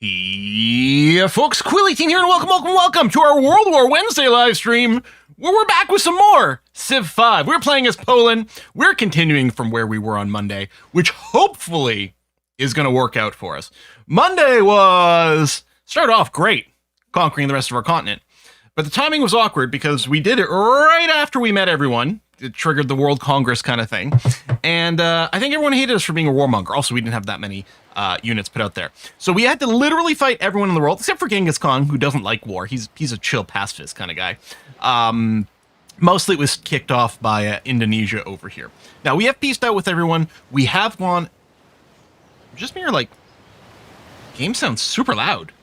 Yeah, folks, Quilly Team here, and welcome to our World War Wednesday live stream, where we're back with some more Civ 5. We're playing as Poland. We're continuing from where we were on Monday, which hopefully is going to work out for us. Monday started off great, conquering the rest of our continent, but the timing was awkward because we did it right after we met everyone. It triggered the World Congress kind of thing, and I think everyone hated us for being a warmonger. Also, we didn't have that many units put out there, so we had to literally fight everyone in the world except for Genghis Khan, who doesn't like war. He's a chill pacifist kind of guy. Mostly it was kicked off by Indonesia over here. Now we have peaced out with everyone. We have gone. Just me or like, game sounds super loud.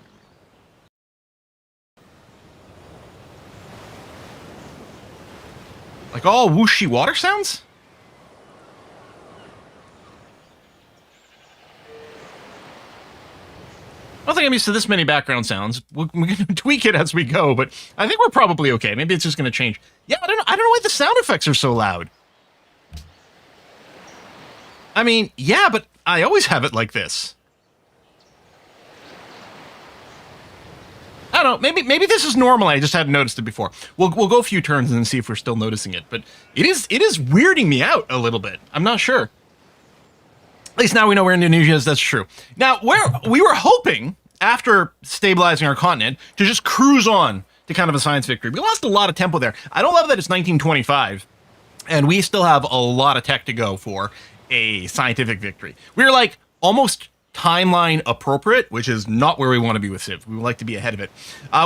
Like all whooshy water sounds? I don't think I'm used to this many background sounds. We're going to tweak it as we go, but I think we're probably okay. Maybe it's just going to change. Yeah, I don't know why the sound effects are so loud. I mean, yeah, but I always have it like this. I don't know, maybe this is normal. I just hadn't noticed it before. We'll go a few turns and see if we're still noticing it, but it is weirding me out a little bit. I'm not sure. At least now we know where Indonesia is, that's true. Now, we were hoping, after stabilizing our continent, to just cruise on to kind of a science victory. We lost a lot of tempo there. I don't love that it's 1925, and we still have a lot of tech to go for a scientific victory. We're like almost timeline appropriate, which is not where we want to be with Civ. We would like to be ahead of it.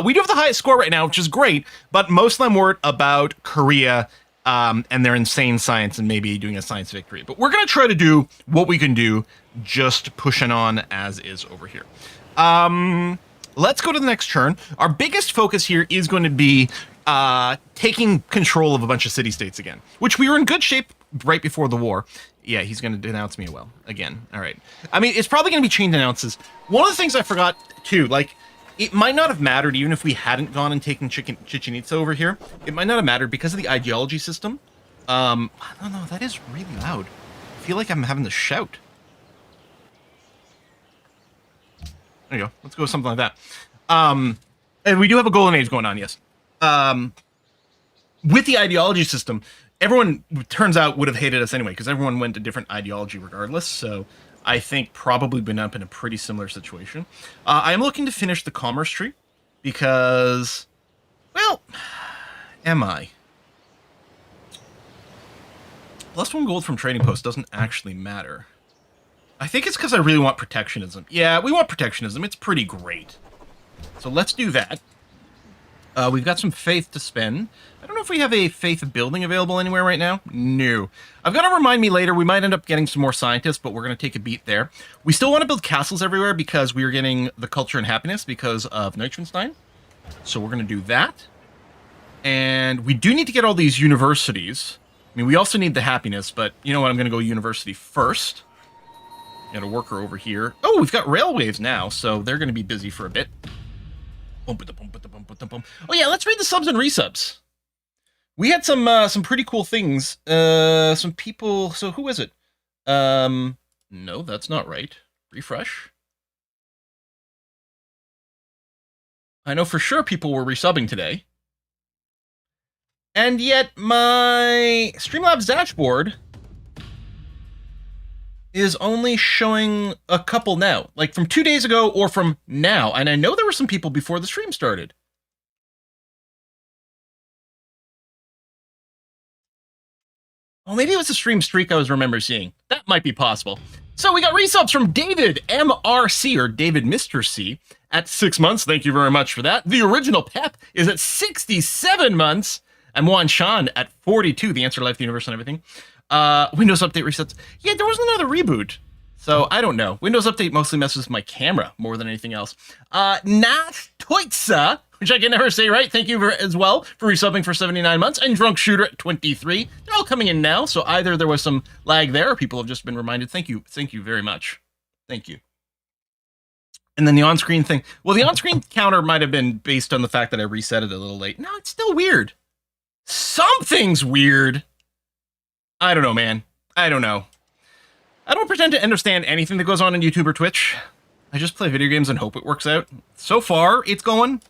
We do have the highest score right now, which is great, but most of them were about Korea and their insane science and maybe doing a science victory. But we're going to try to do what we can do, just pushing on as is over here. Let's go to the next turn. Our biggest focus here is going to be taking control of a bunch of city-states again, which we were in good shape right before the war. Yeah, he's going to denounce me again. All right. I mean, it's probably going to be chain denounces. One of the things I forgot, too, like, it might not have mattered even if we hadn't gone and taken Chichen Itza over here. It might not have mattered because of the ideology system. I don't know. That is really loud. I feel like I'm having to shout. There you go. Let's go with something like that. And we do have a golden age going on, yes. With the ideology system, everyone, turns out, would have hated us anyway, because everyone went to different ideology regardless, so I think probably been up in a pretty similar situation. I am looking to finish the commerce tree, because, well, am I? +1 gold from trading post doesn't actually matter. I think it's because I really want protectionism. Yeah, we want protectionism. It's pretty great. So let's do that. We've got some faith to spend. I don't know if we have a faith building available anywhere right now. No. I've got to remind me later. We might end up getting some more scientists, but we're going to take a beat there. We still want to build castles everywhere because we are getting the culture and happiness because of Neuschwanstein. So we're going to do that. And we do need to get all these universities. I mean, we also need the happiness, but you know what? I'm going to go university first. Got a worker over here. Oh, we've got railways now, so they're going to be busy for a bit. Oh yeah, let's read the subs and resubs. We had some pretty cool things. Some people. So who is it? No, that's not right. Refresh. I know for sure people were resubbing today. And yet my Streamlabs dashboard is only showing a couple now, like from 2 days ago or from now. And I know there were some people before the stream started. Oh, maybe it was a stream streak I remember seeing. That might be possible. So we got resubs from David MRC, or David Mr. C, at 6 months. Thank you very much for that. The original Pep is at 67 months. And Juan Shan at 42, the answer to life, the universe, and everything. Windows Update resets. Yeah, there was another reboot. So, I don't know. Windows Update mostly messes with my camera more than anything else. Nat Toitsa, which I can never say right. Thank you as well for resubbing for 79 months. And Drunk Shooter at 23. They're all coming in now, so either there was some lag there, or people have just been reminded. Thank you very much. Thank you. And then the on-screen thing. Well, the on-screen counter might have been based on the fact that I reset it a little late. No, it's still weird. Something's weird. I don't know, man. I don't know. I don't pretend to understand anything that goes on YouTube or Twitch. I just play video games and hope it works out. So far, it's going.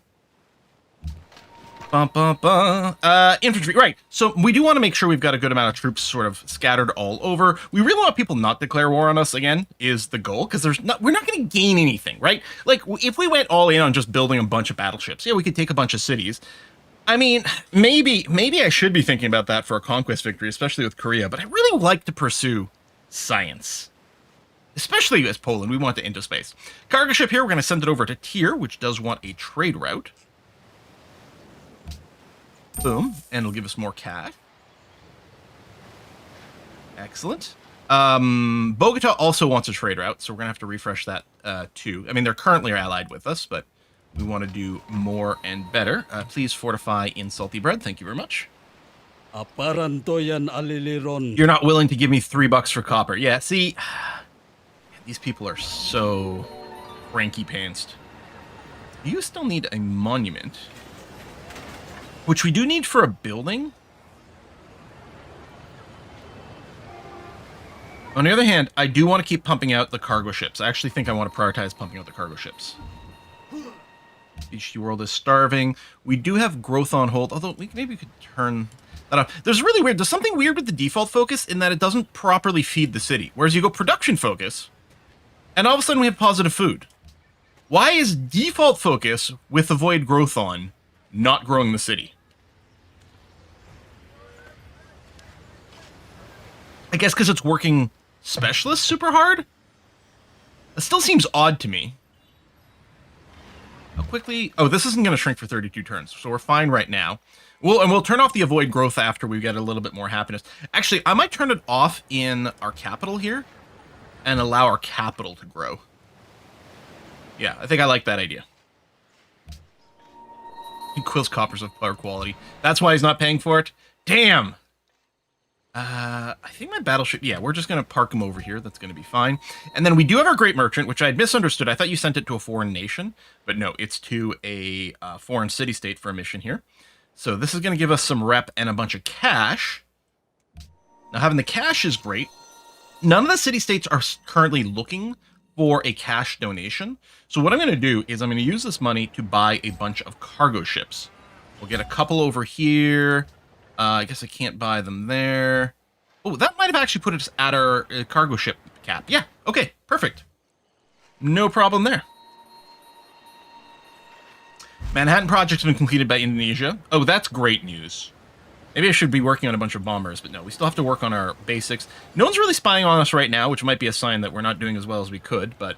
Infantry, right. So we do want to make sure we've got a good amount of troops sort of scattered all over. We really want people not declare war on us again, is the goal, because we're not going to gain anything, right? Like, if we went all in on just building a bunch of battleships, yeah, we could take a bunch of cities. I mean, maybe I should be thinking about that for a conquest victory, especially with Korea, but I really like to pursue science. Especially as Poland, we want it into space. Cargo ship here, we're going to send it over to Tier, which does want a trade route. Boom, and it'll give us more cash. Excellent. Bogota also wants a trade route, so we're going to have to refresh that too. I mean, they're currently allied with us, but we want to do more and better. Please fortify in salty bread. Thank you very much. You're not willing to give me $3 for copper. Yeah, see, these people are so cranky-pantsed. You still need a monument, which we do need for a building. On the other hand, I do want to keep pumping out the cargo ships. I actually think I want to prioritize pumping out the cargo ships. BHT World is starving. We do have growth on hold, although maybe we could turn that off. There's something weird with the default focus in that it doesn't properly feed the city. Whereas you go production focus, and all of a sudden we have positive food. Why is default focus with avoid growth on not growing the city? I guess because it's working specialist super hard? That still seems odd to me. How quickly... Oh, this isn't going to shrink for 32 turns, so we're fine right now. We'll turn off the avoid growth after we get a little bit more happiness. Actually, I might turn it off in our capital here and allow our capital to grow. Yeah, I think I like that idea. He quills coppers of poor quality. That's why he's not paying for it? Damn! I think my battleship... Yeah, we're just going to park him over here. That's going to be fine. And then we do have our Great Merchant, which I had misunderstood. I thought you sent it to a foreign nation. But no, it's to a foreign city-state for a mission here. So this is going to give us some rep and a bunch of cash. Now, having the cash is great. None of the city-states are currently looking for a cash donation. So what I'm going to do is I'm going to use this money to buy a bunch of cargo ships. We'll get a couple over here. I guess I can't buy them there. Oh, that might have actually put us at our cargo ship cap. Yeah, okay, perfect. No problem there. Manhattan project's been completed by Indonesia. Oh, that's great news. Maybe I should be working on a bunch of bombers, but no, we still have to work on our basics. No one's really spying on us right now, which might be a sign that we're not doing as well as we could, but...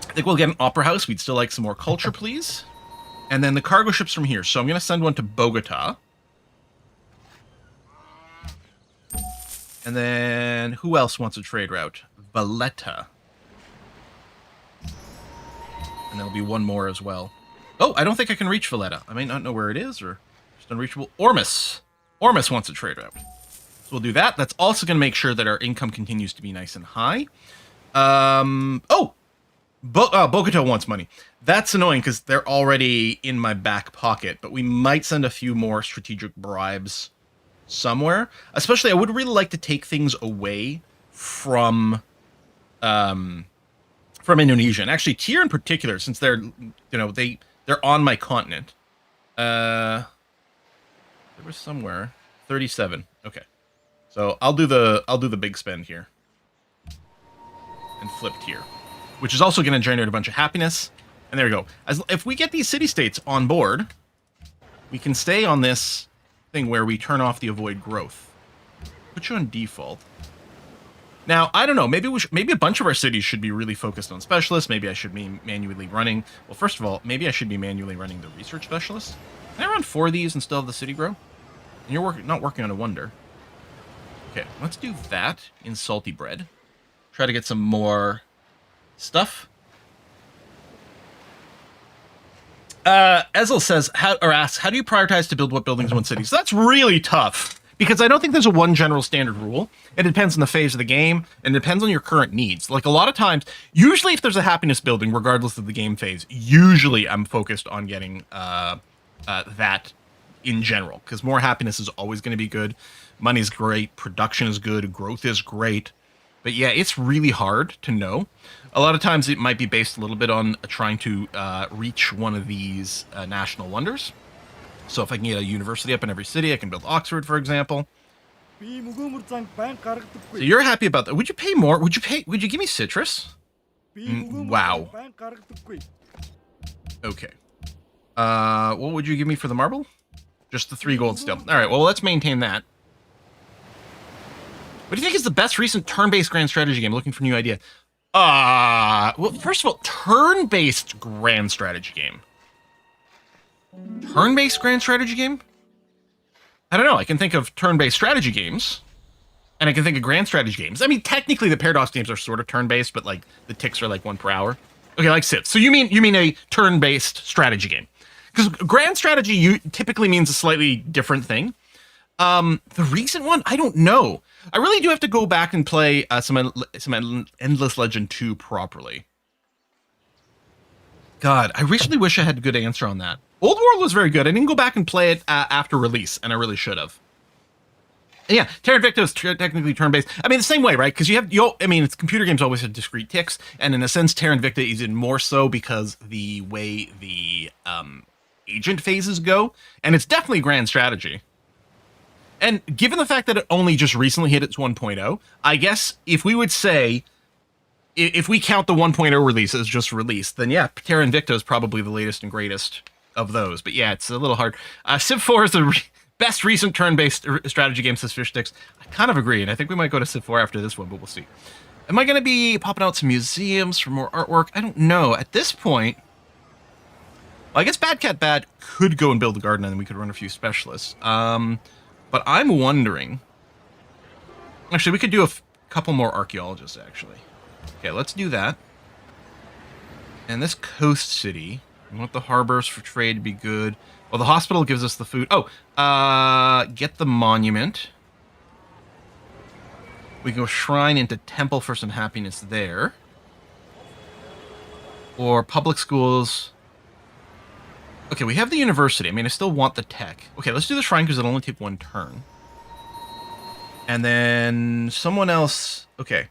I think we'll get an opera house. We'd still like some more culture, please. And then the cargo ships from here. So I'm going to send one to Bogota. And then who else wants a trade route? Valletta. And there'll be one more as well. Oh, I don't think I can reach Valletta. I may not know where it is, or just unreachable. Ormus. Ormus wants a trade route. So we'll do that. That's also going to make sure that our income continues to be nice and high. Bogota wants money. That's annoying because they're already in my back pocket, but we might send a few more strategic bribes somewhere. Especially, I would really like to take things away from Indonesia. And actually, Tier in particular, since they're, they're on my continent. There was somewhere 37. Okay, so I'll do the big spend here and flip Tier, which is also going to generate a bunch of happiness. And there we go. If we get these city-states on board, we can stay on this thing where we turn off the avoid growth. Put you on default. Now, I don't know. Maybe a bunch of our cities should be really focused on specialists. Maybe I should be manually running... Well, first of all, maybe I should be manually running the research specialists. Can I run 4 of these and still have the city grow? And you're not working on a wonder. Okay, let's do that in salty bread. Try to get some more stuff. Ezel says, asks, how do you prioritize to build what buildings in one city? So that's really tough, because I don't think there's a one general standard rule. It depends on the phase of the game, and it depends on your current needs. Like, a lot of times, usually if there's a happiness building, regardless of the game phase, usually I'm focused on getting that in general, because more happiness is always going to be good. Money's great, production is good, growth is great. But yeah, it's really hard to know. A lot of times it might be based a little bit on trying to reach one of these national wonders. So if I can get a university up in every city, I can build Oxford, for example. So you're happy about that. Would you pay more? Would you give me citrus? Wow. Okay. What would you give me for the marble? Just the 3 gold still. All right, well, let's maintain that. What do you think is the best recent turn-based grand strategy game? Looking for a new idea. Well, first of all, turn-based grand strategy game. Turn-based grand strategy game? I don't know. I can think of turn-based strategy games, and I can think of grand strategy games. I mean, technically, the Paradox games are sort of turn-based, but like the ticks are like 1 per hour. Okay, like Civ. So you mean a turn-based strategy game? Because grand strategy typically means a slightly different thing. The recent one, I don't know. I really do have to go back and play some Endless Legend 2 properly. God, I really wish I had a good answer on that. Old World was very good. I didn't go back and play it after release, and I really should have. Yeah, Terra Invicta is technically turn-based. I mean, the same way, right? Because it's computer games always have discrete ticks, and in a sense, Terra Invicta is even more so because the way the agent phases go, and it's definitely grand strategy. And given the fact that it only just recently hit its 1.0, I guess if we would say, if we count the 1.0 release as just released, then yeah, Terra Invicta is probably the latest and greatest of those. But yeah, it's a little hard. Civ 4 is the best recent turn-based strategy game, says Fishsticks. I kind of agree, and I think we might go to Civ 4 after this one, but we'll see. Am I going to be popping out some museums for more artwork? I don't know. At this point, well, I guess Bad Cat Bad could go and build a garden, and then we could run a few specialists. But I'm wondering... Actually, we could do a couple more archaeologists, actually. Okay, let's do that. And this coast city, we want the harbors for trade to be good. Well, the hospital gives us the food. Oh, get the monument. We go shrine into temple for some happiness there. Or public schools. Okay, we have the university. I mean, I still want the tech. Okay, let's do the shrine because it'll only take 1 turn. And then someone else... Okay.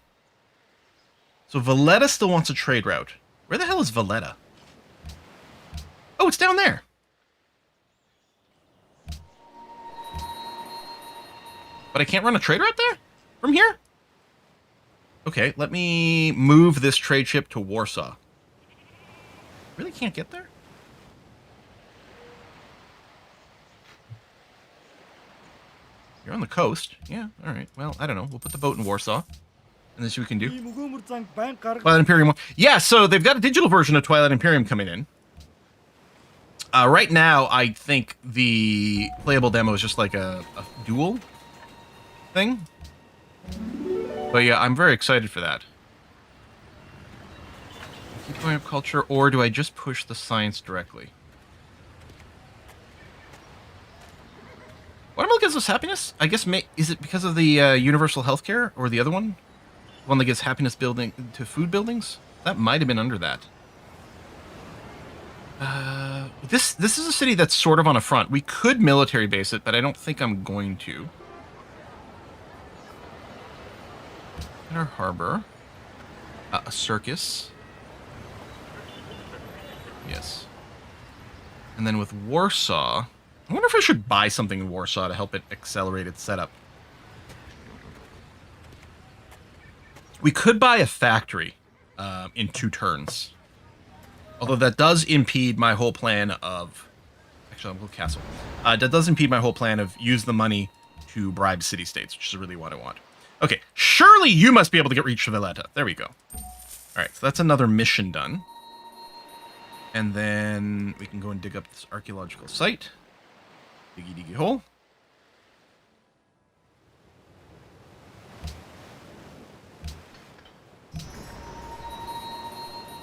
So Valletta still wants a trade route. Where the hell is Valletta? Oh, it's down there. But I can't run a trade route there? From here? Okay, let me move this trade ship to Warsaw. Really can't get there? You're on the coast. Yeah, alright. Well, I don't know. We'll put the boat in Warsaw. And then see what we can do. Twilight Imperium. Yeah, so they've got a digital version of Twilight Imperium coming in. Right now, I think the playable demo is just like a duel thing. But yeah, I'm very excited for that. Keep going up culture, or do I just push the science directly? Watermelon gives us happiness? I guess, is it because of the universal healthcare, or the other one? The one that gives happiness building to food buildings? That might have been under that. This is a city that's sort of on a front. We could military base it, but I don't think I'm going to. In our harbor. A circus. Yes. And then with Warsaw... I wonder if I should buy something in Warsaw to help it accelerate its setup. We could buy a factory in 2 turns. Although that does impede my whole plan of... Actually, I'll go castle. That does impede my whole plan of use the money to bribe city-states, which is really what I want. Okay, surely you must be able to get reach to Valletta. There we go. Alright, so that's another mission done. And then we can go and dig up this archaeological site. Diggy diggy hole.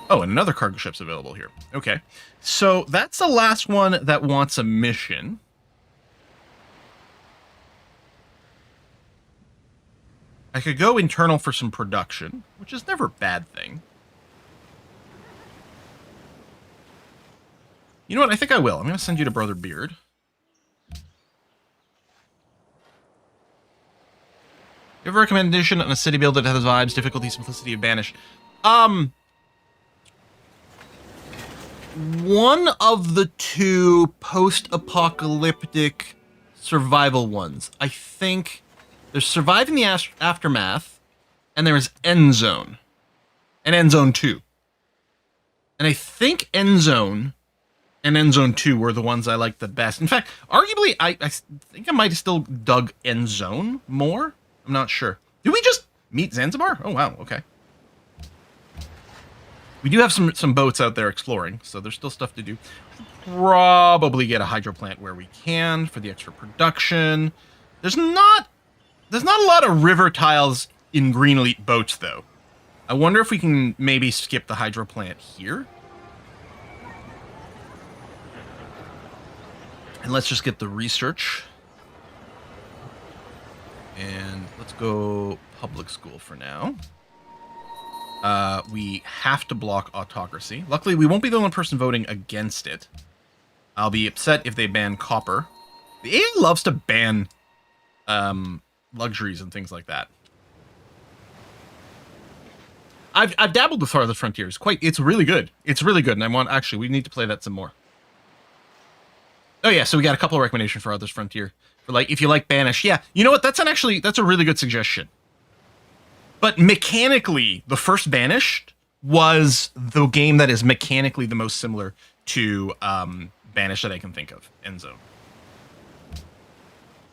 Oh, and another cargo ship's available here. Okay. So that's the last one that wants a mission. I could go internal for some production, which is never a bad thing. You know what? I think I will. I'm going to send you to Brother Beard. you have a recommendation on a city build that has vibes, difficulty, simplicity of Banish? One of the two post-apocalyptic survival ones. I think there's Surviving the Aftermath, and there is End Zone, and End Zone 2. And I think End Zone and End Zone 2 were the ones I liked the best. In fact, arguably, I think I might have still dug End Zone more. I'm not sure. Did we just meet Zanzibar? Oh, wow, okay. We do have some boats out there exploring, so there's still stuff to do. Probably get a hydro plant where we can for the extra production. There's not a lot of river tiles in Green Elite boats, though. I wonder if we can maybe skip the hydro plant here. And let's just get the research. And let's go public school for now. We have to block autocracy. Luckily, we won't be the only person voting against it. I'll be upset if they ban copper. The AI loves to ban luxuries and things like that. I've dabbled with Farthest Frontiers. It's really good. It's really good, and actually, we need to play that some more. Oh yeah, so we got a couple of recommendations for Farthest Frontier. For like, if you like Banish, yeah, you know what? That's a really good suggestion. But mechanically, the first Banished was the game that is mechanically the most similar to Banish that I can think of, End Zone.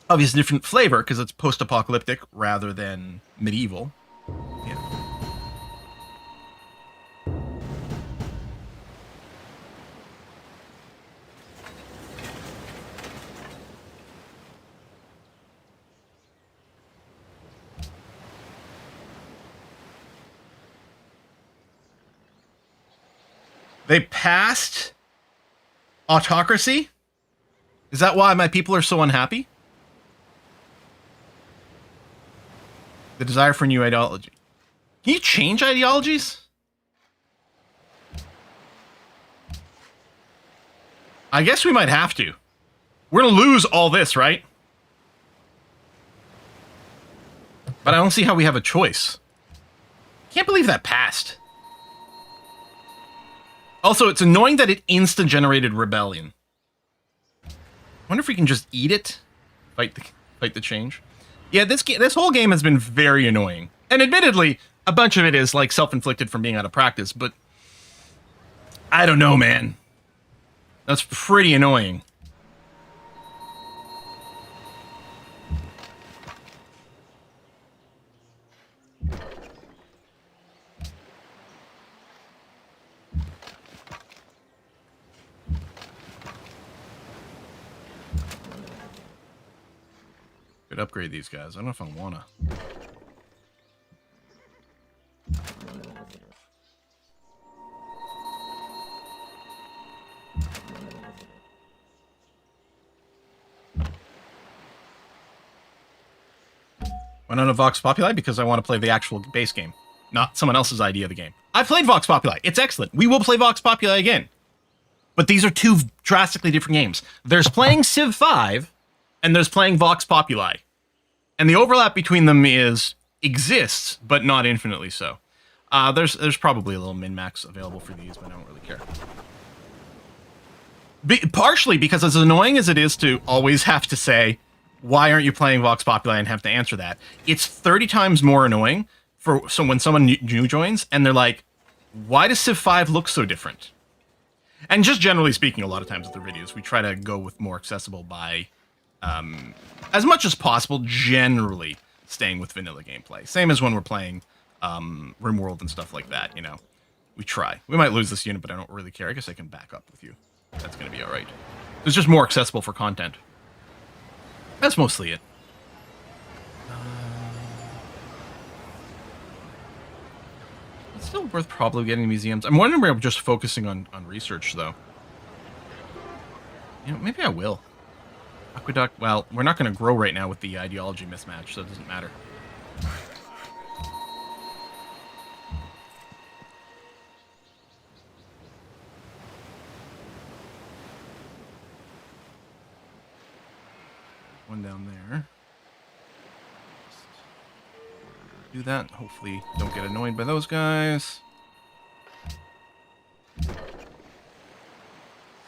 Obviously, different flavor because it's post-apocalyptic rather than medieval. Yeah. They passed autocracy? Is that why my people are so unhappy? The desire for new ideology. Can you change ideologies? I guess we might have to. We're gonna lose all this, right? But I don't see how we have a choice. Can't believe that passed. Also, it's annoying that it instant-generated rebellion. Wonder if we can just eat it? Fight the change? Yeah, this whole game has been very annoying. And admittedly, a bunch of it is like self-inflicted from being out of practice, but I don't know, man. That's pretty annoying. Could upgrade these guys. I don't know if I wanna. Went on a Vox Populi because I want to play the actual base game, not someone else's idea of the game. I played Vox Populi. It's excellent. We will play Vox Populi again. But these are two drastically different games. There's playing Civ 5, and there's playing Vox Populi. And the overlap between them exists, but not infinitely so. There's probably a little min-max available for these, but I don't really care. Partially because as annoying as it is to always have to say, why aren't you playing Vox Populi and have to answer that? It's 30 times more annoying when someone new joins and they're like, why does Civ 5 look so different? And just generally speaking, a lot of times with the videos, we try to go with more accessible by, as much as possible, generally staying with vanilla gameplay. Same as when we're playing RimWorld and stuff like that, you know. We try. We might lose this unit, but I don't really care. I guess I can back up with you. That's going to be all right. It's just more accessible for content. That's mostly it. It's still worth probably getting museums. I'm wondering if I'm just focusing on research, though. You know, maybe I will. Aqueduct, well, we're not going to grow right now with the ideology mismatch, so it doesn't matter. One down there. do that. Hopefully don't get annoyed by those guys.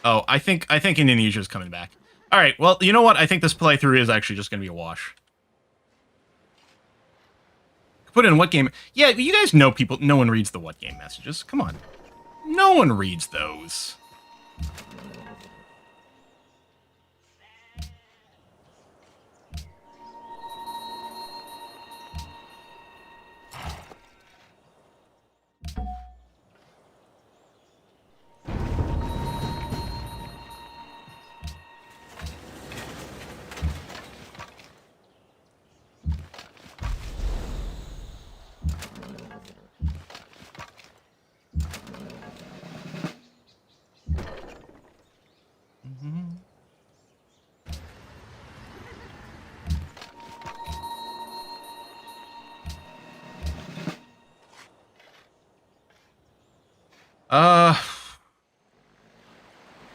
Oh, I think Indonesia's coming back. All right, well, you know what? I think this playthrough is actually just going to be a wash. Put in what game? Yeah, you guys know people. No one reads the what game messages. Come on. No one reads those.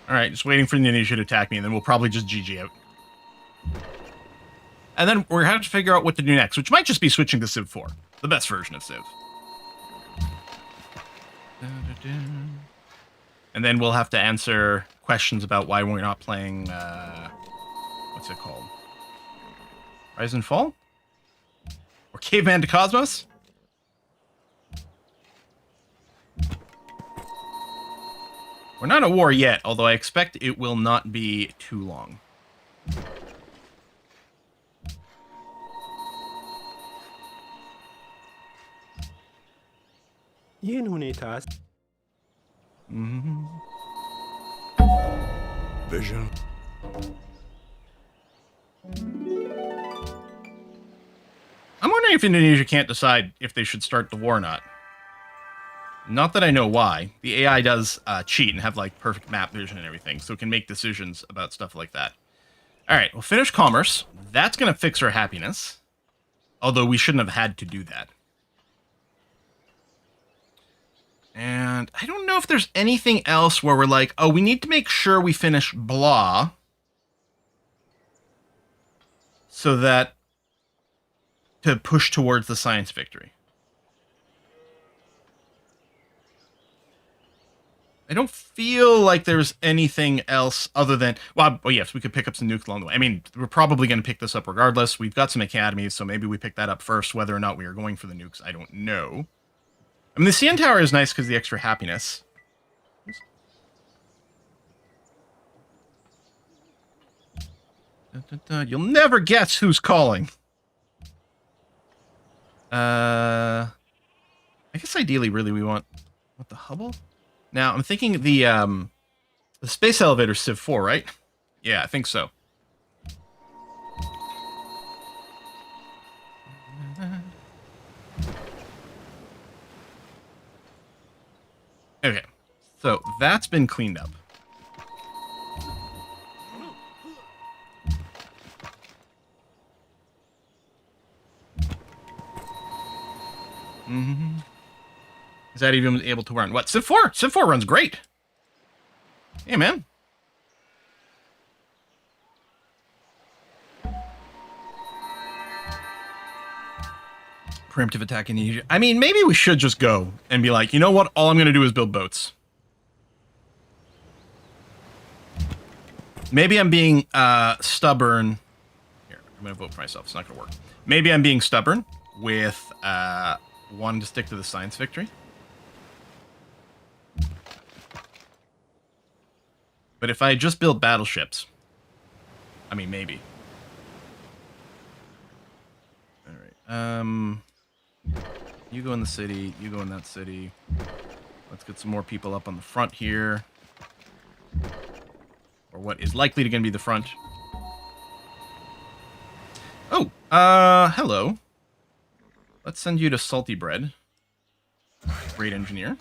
Alright, just waiting for Indonesia to attack me, and then we'll probably just GG out. And then we're going to have to figure out what to do next, which might just be switching to Civ 4. The best version of Civ. And then we'll have to answer questions about why we're not playing, what's it called? Rise and Fall? Or Caveman to Cosmos? We're not at war yet, although I expect it will not be too long. Unitas. Vision. I'm wondering if Indonesia can't decide if they should start the war or not. Not that I know why. The AI does cheat and have like perfect map vision and everything, so it can make decisions about stuff like that. All right, we'll finish commerce. That's going to fix our happiness. Although we shouldn't have had to do that. And I don't know if there's anything else where we're like, oh, we need to make sure we finish blah. So that to push towards the science victory. I don't feel like there's anything else other than... Well, yes, we could pick up some nukes along the way. I mean, we're probably going to pick this up regardless. We've got some academies, so maybe we pick that up first. Whether or not we are going for the nukes, I don't know. I mean, the CN Tower is nice because of the extra happiness. You'll never guess who's calling. I guess ideally, really, we want... What, the Hubble? Now, I'm thinking the space elevator Civ 4, right? Yeah, I think so. Okay, so that's been cleaned up. Is that even able to run? What? Civ 4? Civ 4 runs great. Hey, man. Preemptive attack in Egypt. I mean, maybe we should just go and be like, you know what? All I'm going to do is build boats. Maybe I'm being stubborn. Here, I'm going to vote for myself. It's not going to work. Maybe I'm being stubborn with wanting to stick to the science victory. But if I just build battleships, I mean, maybe. All right. You go in the city. You go in that city. Let's get some more people up on the front here. Or what is likely to be the front. Oh, hello. Let's send you to Salty Bread. Great engineer.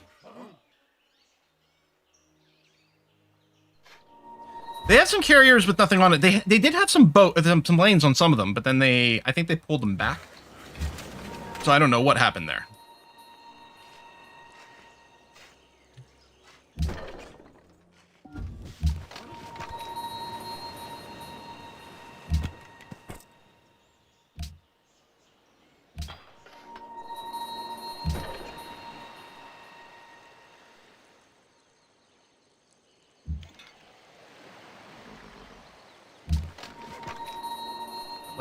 They had some carriers with nothing on it. They did have some some planes on some of them, but then I think they pulled them back. So I don't know what happened there.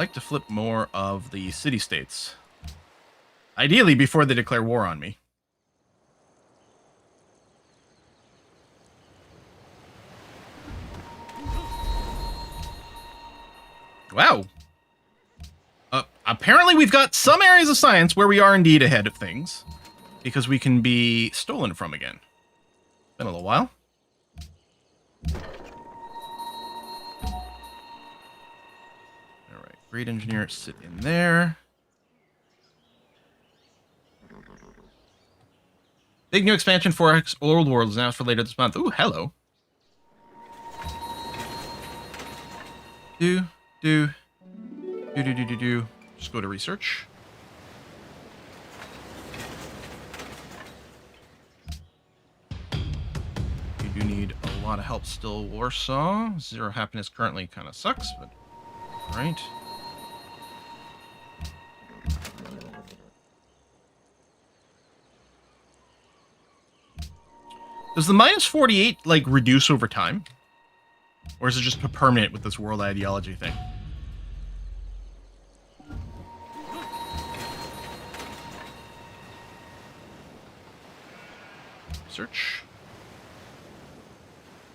like to flip more of the city-states. Ideally, before they declare war on me. Wow. Apparently, we've got some areas of science where we are indeed ahead of things. Because we can be stolen from again. Been a little while. Alright, great engineer, sit in there. Big new expansion 4X Old World is announced for later this month. Ooh, hello. Do. Just go to research. You do need a lot of help still, Warsaw. 0 happiness currently kind of sucks, but right. Does the minus 48 like reduce over time? Or is it just permanent with this world ideology thing? Search.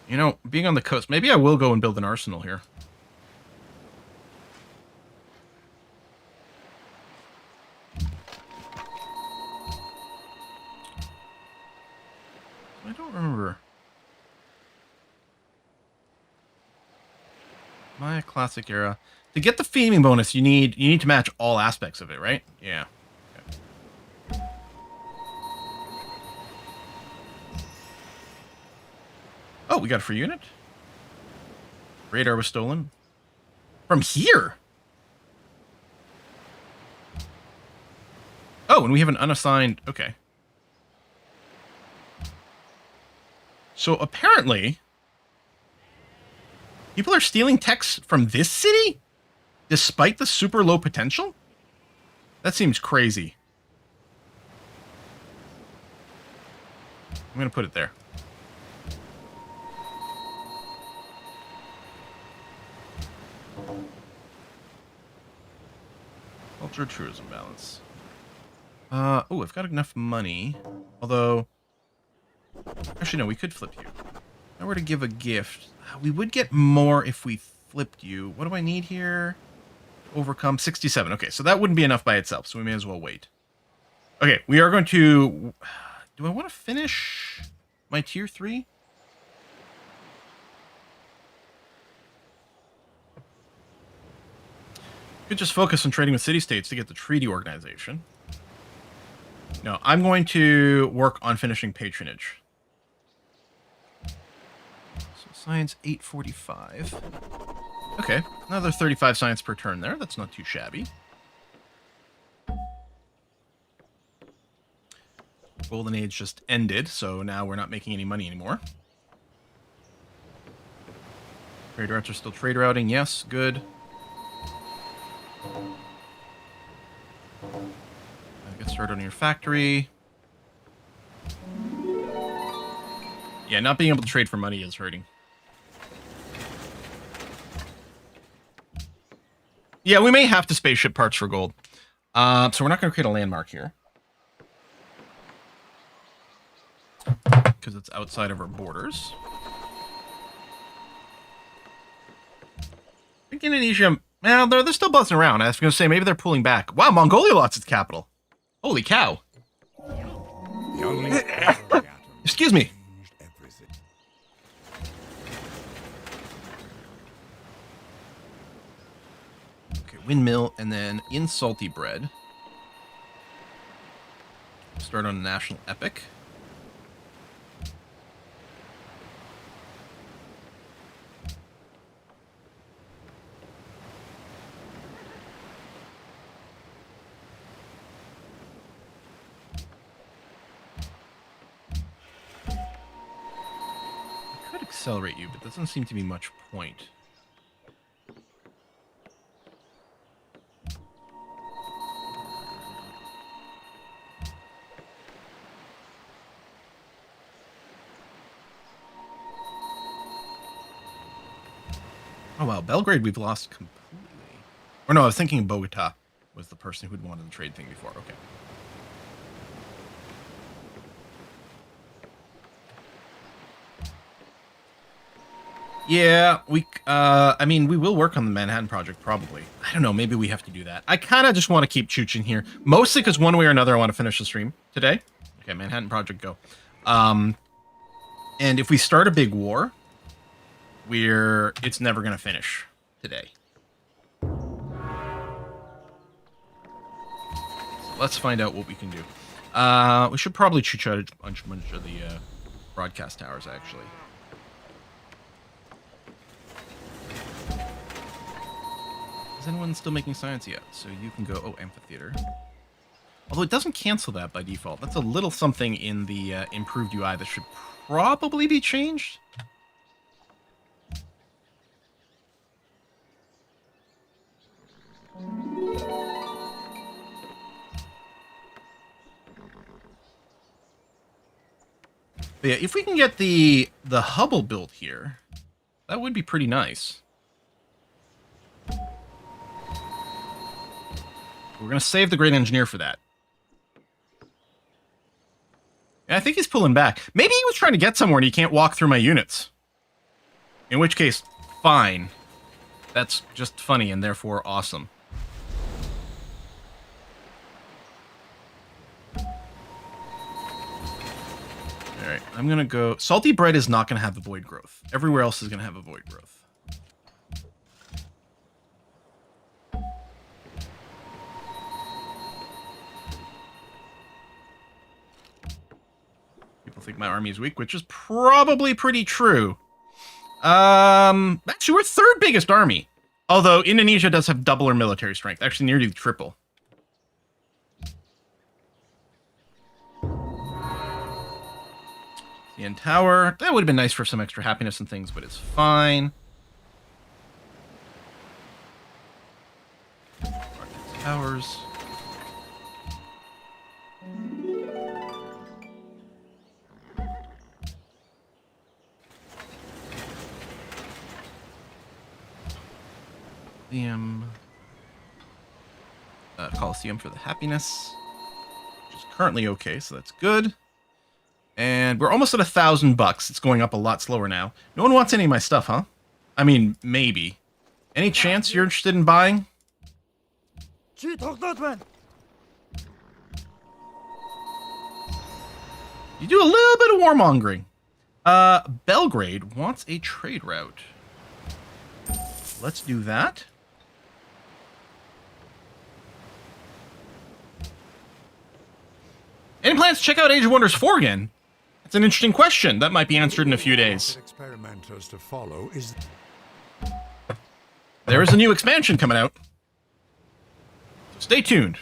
You know, being on the coast, maybe I will go and build an arsenal here. I don't remember. Maya Classic Era. To get the theming bonus, you need to match all aspects of it, right? Yeah. Okay. Oh, we got a free unit? Radar was stolen. From here? Oh, and we have an unassigned... Okay. So apparently... people are stealing techs from this city? Despite the super low potential? That seems crazy. I'm going to put it there. Culture tourism balance. Oh, I've got enough money. Although... actually, no, we could flip you. If I were to give a gift, we would get more if we flipped you. What do I need here? Overcome 67. Okay, so that wouldn't be enough by itself, so we may as well wait. Okay, we are going to... do I want to finish my tier 3? Could just focus on trading with city-states to get the treaty organization. No, I'm going to work on finishing patronage. So science 845. Okay, another 35 science per turn there. That's not too shabby. Golden Age just ended, so now we're not making any money anymore. Trade routes are still trade routing. Yes, good. Get started on your factory. Yeah, not being able to trade for money is hurting. Yeah, we may have to spaceship parts for gold. So we're not going to create a landmark here. Because it's outside of our borders. I think Indonesia... well, they're still buzzing around. I was going to say, maybe they're pulling back. Wow, Mongolia lost its capital. Holy cow. Excuse me. Okay, windmill, and then in salty bread. Start on a national epic. Accelerate you, but there doesn't seem to be much point. Oh wow, Belgrade we've lost completely. Or no, I was thinking Bogota was the person who'd wanted the trade thing before. Okay. Yeah, I mean, we will work on the Manhattan Project, probably. I don't know, maybe we have to do that. I kind of just want to keep chooching here. Mostly because one way or another, I want to finish the stream today. Okay, Manhattan Project, go. And if we start a big war, it's never going to finish today. So let's find out what we can do. We should probably chooch out a bunch of the broadcast towers, actually. Is anyone still making science yet? So you can go, oh, amphitheater. Although it doesn't cancel that by default. That's a little something in the improved UI that should probably be changed. But yeah, if we can get the Hubble built here, that would be pretty nice. We're going to save the Great Engineer for that. And I think he's pulling back. Maybe he was trying to get somewhere and he can't walk through my units. In which case, fine. That's just funny and therefore awesome. Alright, I'm going to go... Salty Bread is not going to have a void growth. Everywhere else is going to have a void growth. Think my army is weak, which is probably pretty true. Actually, we're third biggest army. Although Indonesia does have double our military strength, actually nearly triple. CN Tower. That would have been nice for some extra happiness and things, but it's fine. Towers. Coliseum for the happiness, which is currently okay, so that's good. And we're almost at $1,000. It's going up a lot slower now. No one wants any of my stuff, huh? I mean, maybe. Any chance you're interested in buying? You do a little bit of warmongering. Belgrade wants a trade route. Let's do that. Any plans to check out Age of Wonders 4 again? That's an interesting question. That might be answered in a few days. Experimenters to follow is... There is a new expansion coming out. So stay tuned.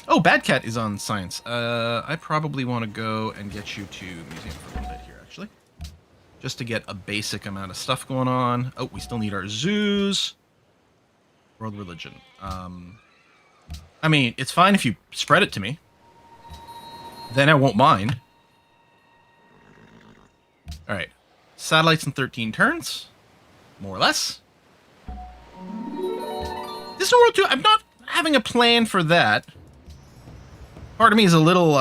Oh, Bad Cat is on science. I probably want to go and get you to museum for a little bit here, actually. Just to get a basic amount of stuff going on. Oh, we still need our zoos. World religion. I mean, it's fine if you spread it to me. Then I won't mind. Alright. Satellites in 13 turns. More or less. This is World 2. I'm not having a plan for that. Part of me is a little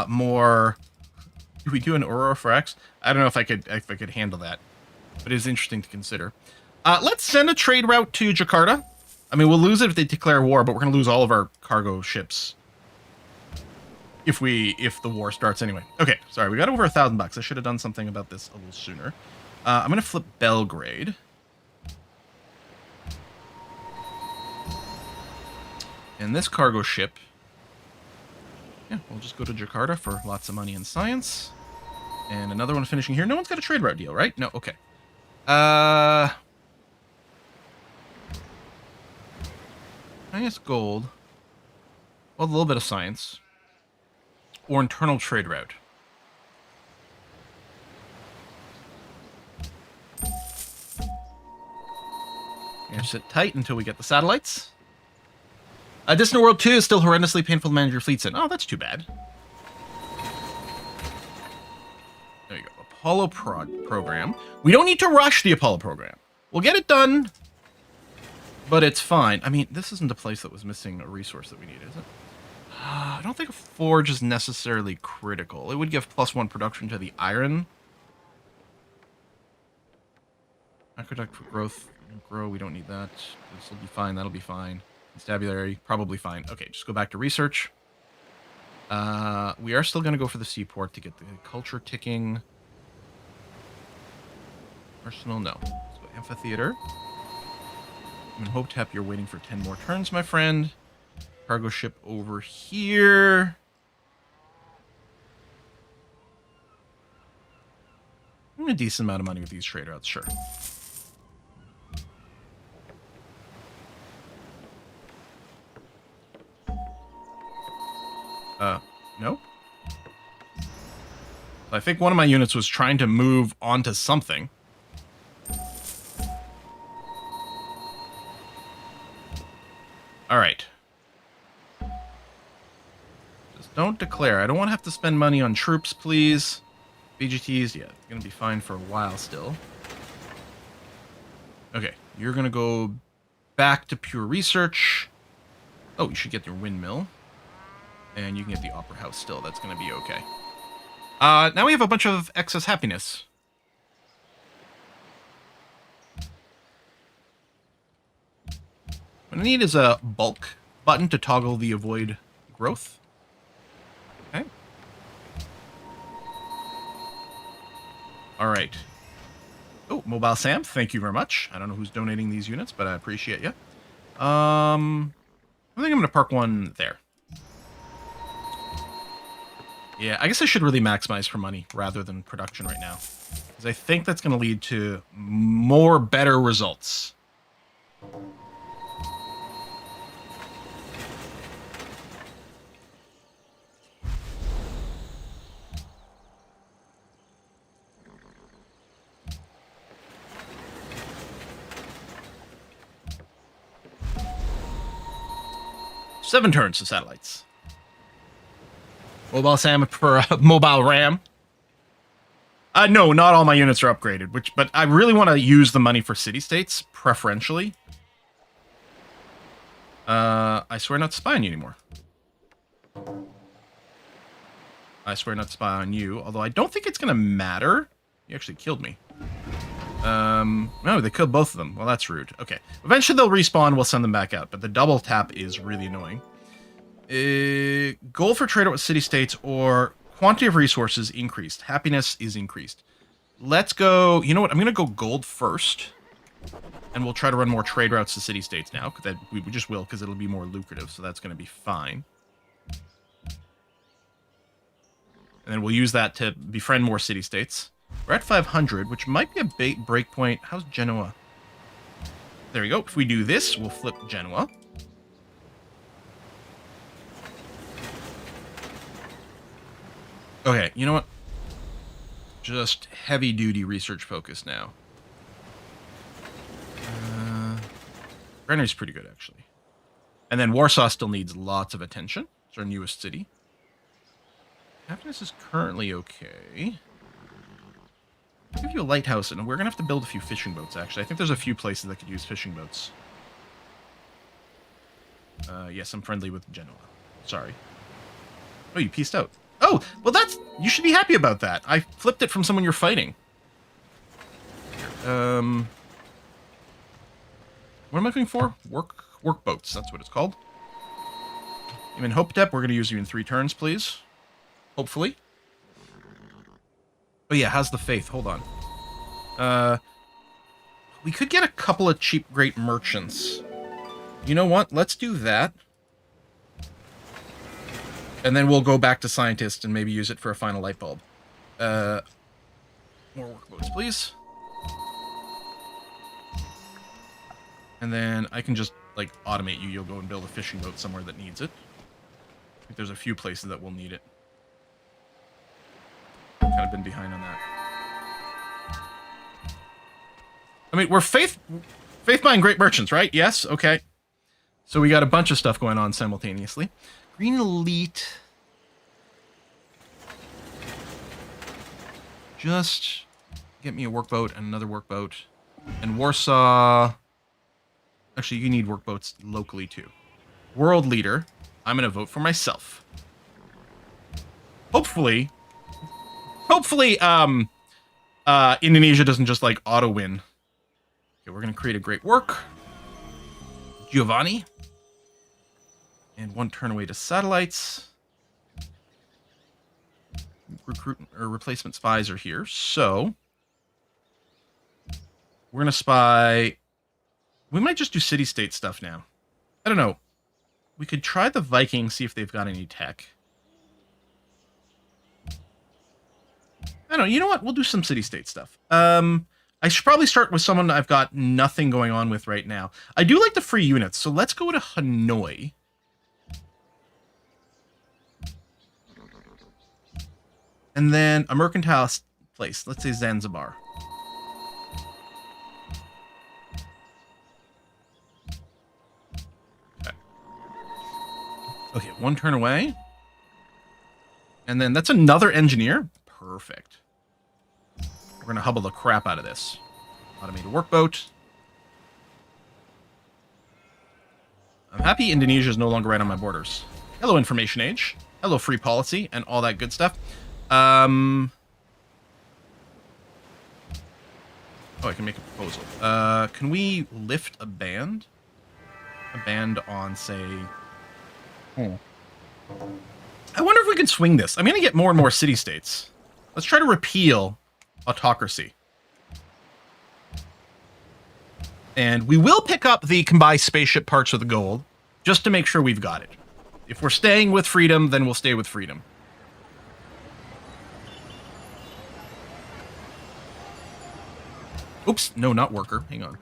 more... Do we do an Aurora for X? I don't know if I could handle that. But it is interesting to consider. Let's send a trade route to Jakarta. I mean, we'll lose it if they declare war, but we're going to lose all of our cargo ships. If the war starts anyway. Okay, sorry, we got over $1,000. I should have done something about this a little sooner. I'm going to flip Belgrade. And this cargo ship... Yeah, we'll just go to Jakarta for lots of money and science. And another one finishing here. No one's got a trade route deal, right? No, okay. I guess gold. Well, a little bit of science. Or internal trade route. Gonna sit tight until we get the satellites. Distant World 2 is still horrendously painful to manage your fleets in. Oh, that's too bad. There you go. Apollo program. We don't need to rush the Apollo program. We'll get it done but it's fine. I mean, this isn't a place that was missing a resource that we need, is it? I don't think a forge is necessarily critical. It would give +1 production to the iron. Aqueduct for growth. Grow, we don't need that. This will be fine, that'll be fine. Constabulary, probably fine. Okay, just go back to research. We are still going to go for the seaport to get the culture ticking. Arsenal, no. Let's go amphitheater. I'm in Hopetep, you're waiting for 10 more turns, my friend. Cargo ship over here. A decent amount of money with these trade routes, sure. Nope. I think one of my units was trying to move onto something. All right. Just don't declare. I don't want to have to spend money on troops, please. BGTs, yeah, gonna be fine for a while still. Okay, you're gonna go back to pure research. Oh, you should get your windmill. And you can get the opera house still. That's gonna be okay. Now we have a bunch of excess happiness. What I need is a bulk button to toggle the avoid growth. Okay. All right. Oh, Mobile Sam, thank you very much. I don't know who's donating these units, but I appreciate you. I think I'm going to park one there. Yeah, I guess I should really maximize for money rather than production right now. Because I think that's going to lead to more better results. Seven turns to satellites. Mobile Sam for mobile RAM. No, not all my units are upgraded, but I really want to use the money for city-states, preferentially. I swear not to spy on you anymore. I swear not to spy on you, although I don't think it's going to matter. You actually killed me. No, they killed both of them. Well, that's rude. Okay. Eventually they'll respawn, we'll send them back out, but the double tap is really annoying. Goal for trade out with city-states or quantity of resources increased. Happiness is increased. Let's go... You know what? I'm going to go gold first. And we'll try to run more trade routes to city-states now. That we just will, because it'll be more lucrative, so that's going to be fine. And then we'll use that to befriend more city-states. We're at 500, which might be a break point. How's Genoa? There we go. If we do this, we'll flip Genoa. Okay, you know what? Just heavy-duty research focus now. Brenner's pretty good, actually. And then Warsaw still needs lots of attention. It's our newest city. Happiness is currently okay. I'll give you a lighthouse, and we're going to have to build a few fishing boats, actually. I think there's a few places that could use fishing boats. Yes, I'm friendly with Genoa. Sorry. Oh, you pieced out. Oh, well that's... You should be happy about that. I flipped it from someone you're fighting. What am I looking for? Work boats, that's what it's called. I'm in Hopetep. We're going to use you in 3 turns, please. Hopefully. Oh yeah, how's the faith? Hold on. We could get a couple of cheap great merchants. You know what? Let's do that. And then we'll go back to scientists and maybe use it for a final light bulb. More workboats, please. And then I can just, like, automate you. You'll go and build a fishing boat somewhere that needs it. I think there's a few places that will need it. I've kind of been behind on that. I mean, we're faith buying great merchants, right? Yes? Okay. So we got a bunch of stuff going on simultaneously. Green Elite. Just get me a workboat and another workboat. And Warsaw. Actually, you need workboats locally too. World leader. I'm going to vote for myself. Hopefully, Indonesia doesn't just like auto win. Okay, we're going to create a great work. Giovanni. And 1 turn away to satellites. Recruit or replacement spies are here, so we're gonna spy. We might just do city-state stuff now. I don't know. We could try the Vikings, see if they've got any tech. I don't know. You know what? We'll do some city-state stuff. I should probably start with someone I've got nothing going on with right now. I do like the free units, so let's go to Hanoi. And then a mercantile place. Let's say Zanzibar. Okay, 1 turn away. And then that's another engineer. Perfect. We're going to hubble the crap out of this. Automated workboat. I'm happy Indonesia is no longer right on my borders. Hello, information age. Hello, free policy, and all that good stuff. Oh, I can make a proposal. Can we lift a band? A band on, say... I wonder if we can swing this. I'm going to get more and more city-states. Let's try to repeal autocracy. And we will pick up the combined spaceship parts of the gold, just to make sure we've got it. If we're staying with freedom, then we'll stay with freedom. Oops, no, not worker. Hang on.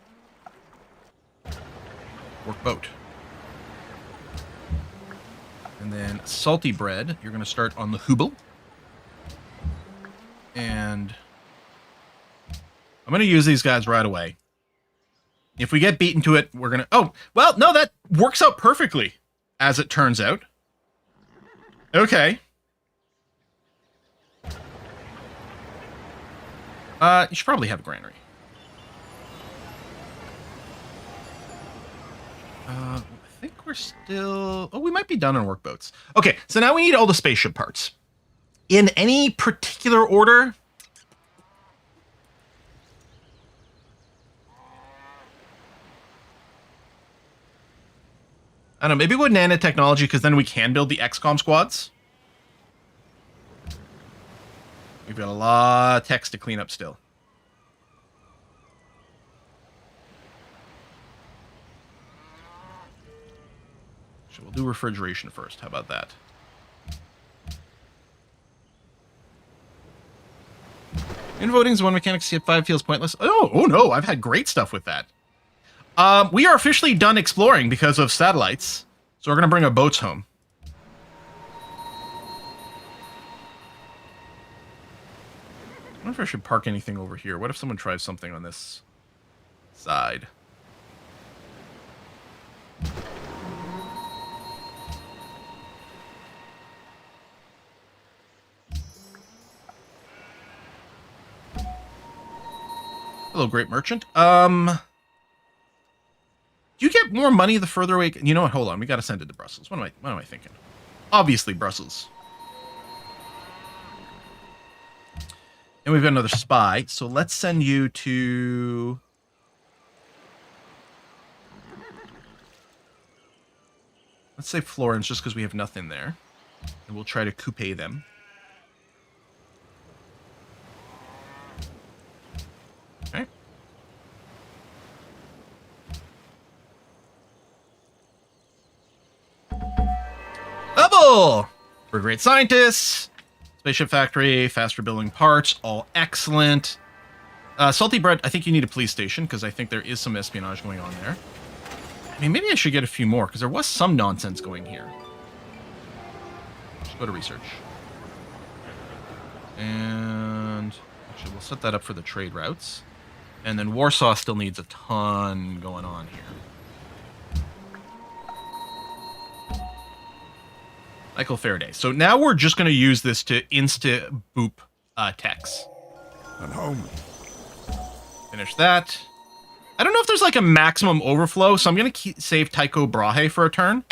Workboat. And then salty bread. You're going to start on the Hubble. And I'm going to use these guys right away. If we get beaten to it, we're going to... Oh, well, no, that works out perfectly, as it turns out. Okay. You should probably have a granary. I think we're still... Oh, we might be done on workboats. Okay, so now we need all the spaceship parts. In any particular order... I don't know, maybe with nanotechnology, because then we can build the XCOM squads. We've got a lot of text to clean up still. So we'll do refrigeration first. How about that? In voting is one mechanic CF5 feels pointless. Oh no, I've had great stuff with that. We are officially done exploring because of satellites. So we're going to bring our boats home. I wonder if I should park anything over here. What if someone tries something on this side? Hello, great merchant. Do you get more money the further away? You know what? Hold on. We got to send it to Brussels. What am I thinking? Obviously, Brussels. And we've got another spy. So let's send you to... Let's say Florence, just because we have nothing there. And we'll try to coupe them. Okay. Level! We're great scientists. Spaceship factory, faster building parts, all excellent. Salty bread, I think you need a police station, because I think there is some espionage going on there. I mean, maybe I should get a few more, because there was some nonsense going here. Let's go to research. And actually, we'll set that up for the trade routes. And then Warsaw still needs a ton going on here. Michael Faraday. So now we're just going to use this to insta-boop techs. And home. Finish that. I don't know if there's like a maximum overflow, so I'm going to save Tycho Brahe for a turn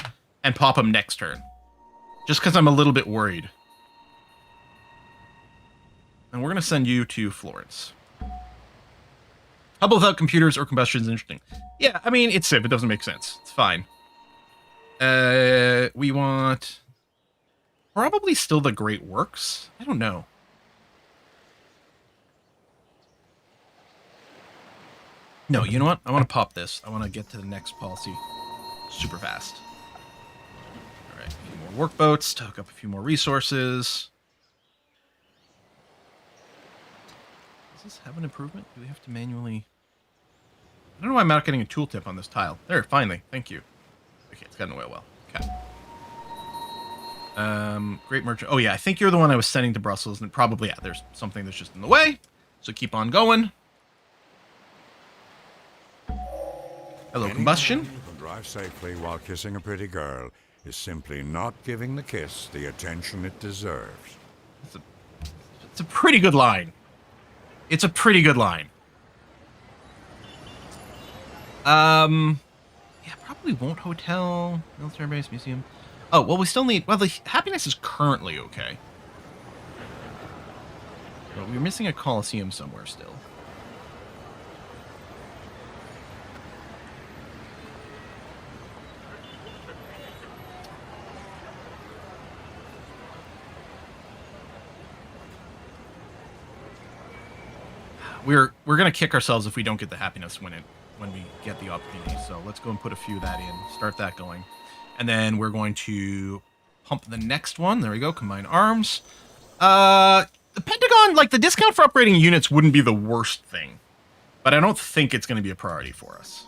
and pop him next turn. Just because I'm a little bit worried. And we're going to send you to Florence. Hubble without computers or combustion is interesting. Yeah, I mean, it's Civ. It doesn't make sense. It's fine. We want... probably still the Great Works? I don't know. No, you know what? I want to pop this. I want to get to the next policy super fast. All right, a few more workboats to hook up a few more resources. Does this have an improvement? Do we have to manually... I don't know why I'm not getting a tooltip on this tile. There, finally. Thank you. Okay, it's got an oil well. Okay. Great merchant. Oh, yeah, I think you're the one I was sending to Brussels, and probably, yeah, there's something that's just in the way. So keep on going. Hello, combustion. Anyone who can drive safely while kissing a pretty girl is simply not giving the kiss the attention it deserves. It's a pretty good line. It's a pretty good line. Yeah, probably won't hotel, military base, museum. Oh, well, we still need... well, the happiness is currently okay. But we're missing a Colosseum somewhere still. We're gonna kick ourselves if we don't get the happiness when we get the opportunity. So let's go and put a few of that in, start that going, and then we're going to pump the next one. There we go. Combine arms. The Pentagon, like the discount for upgrading units, wouldn't be the worst thing, but I don't think it's going to be a priority for us.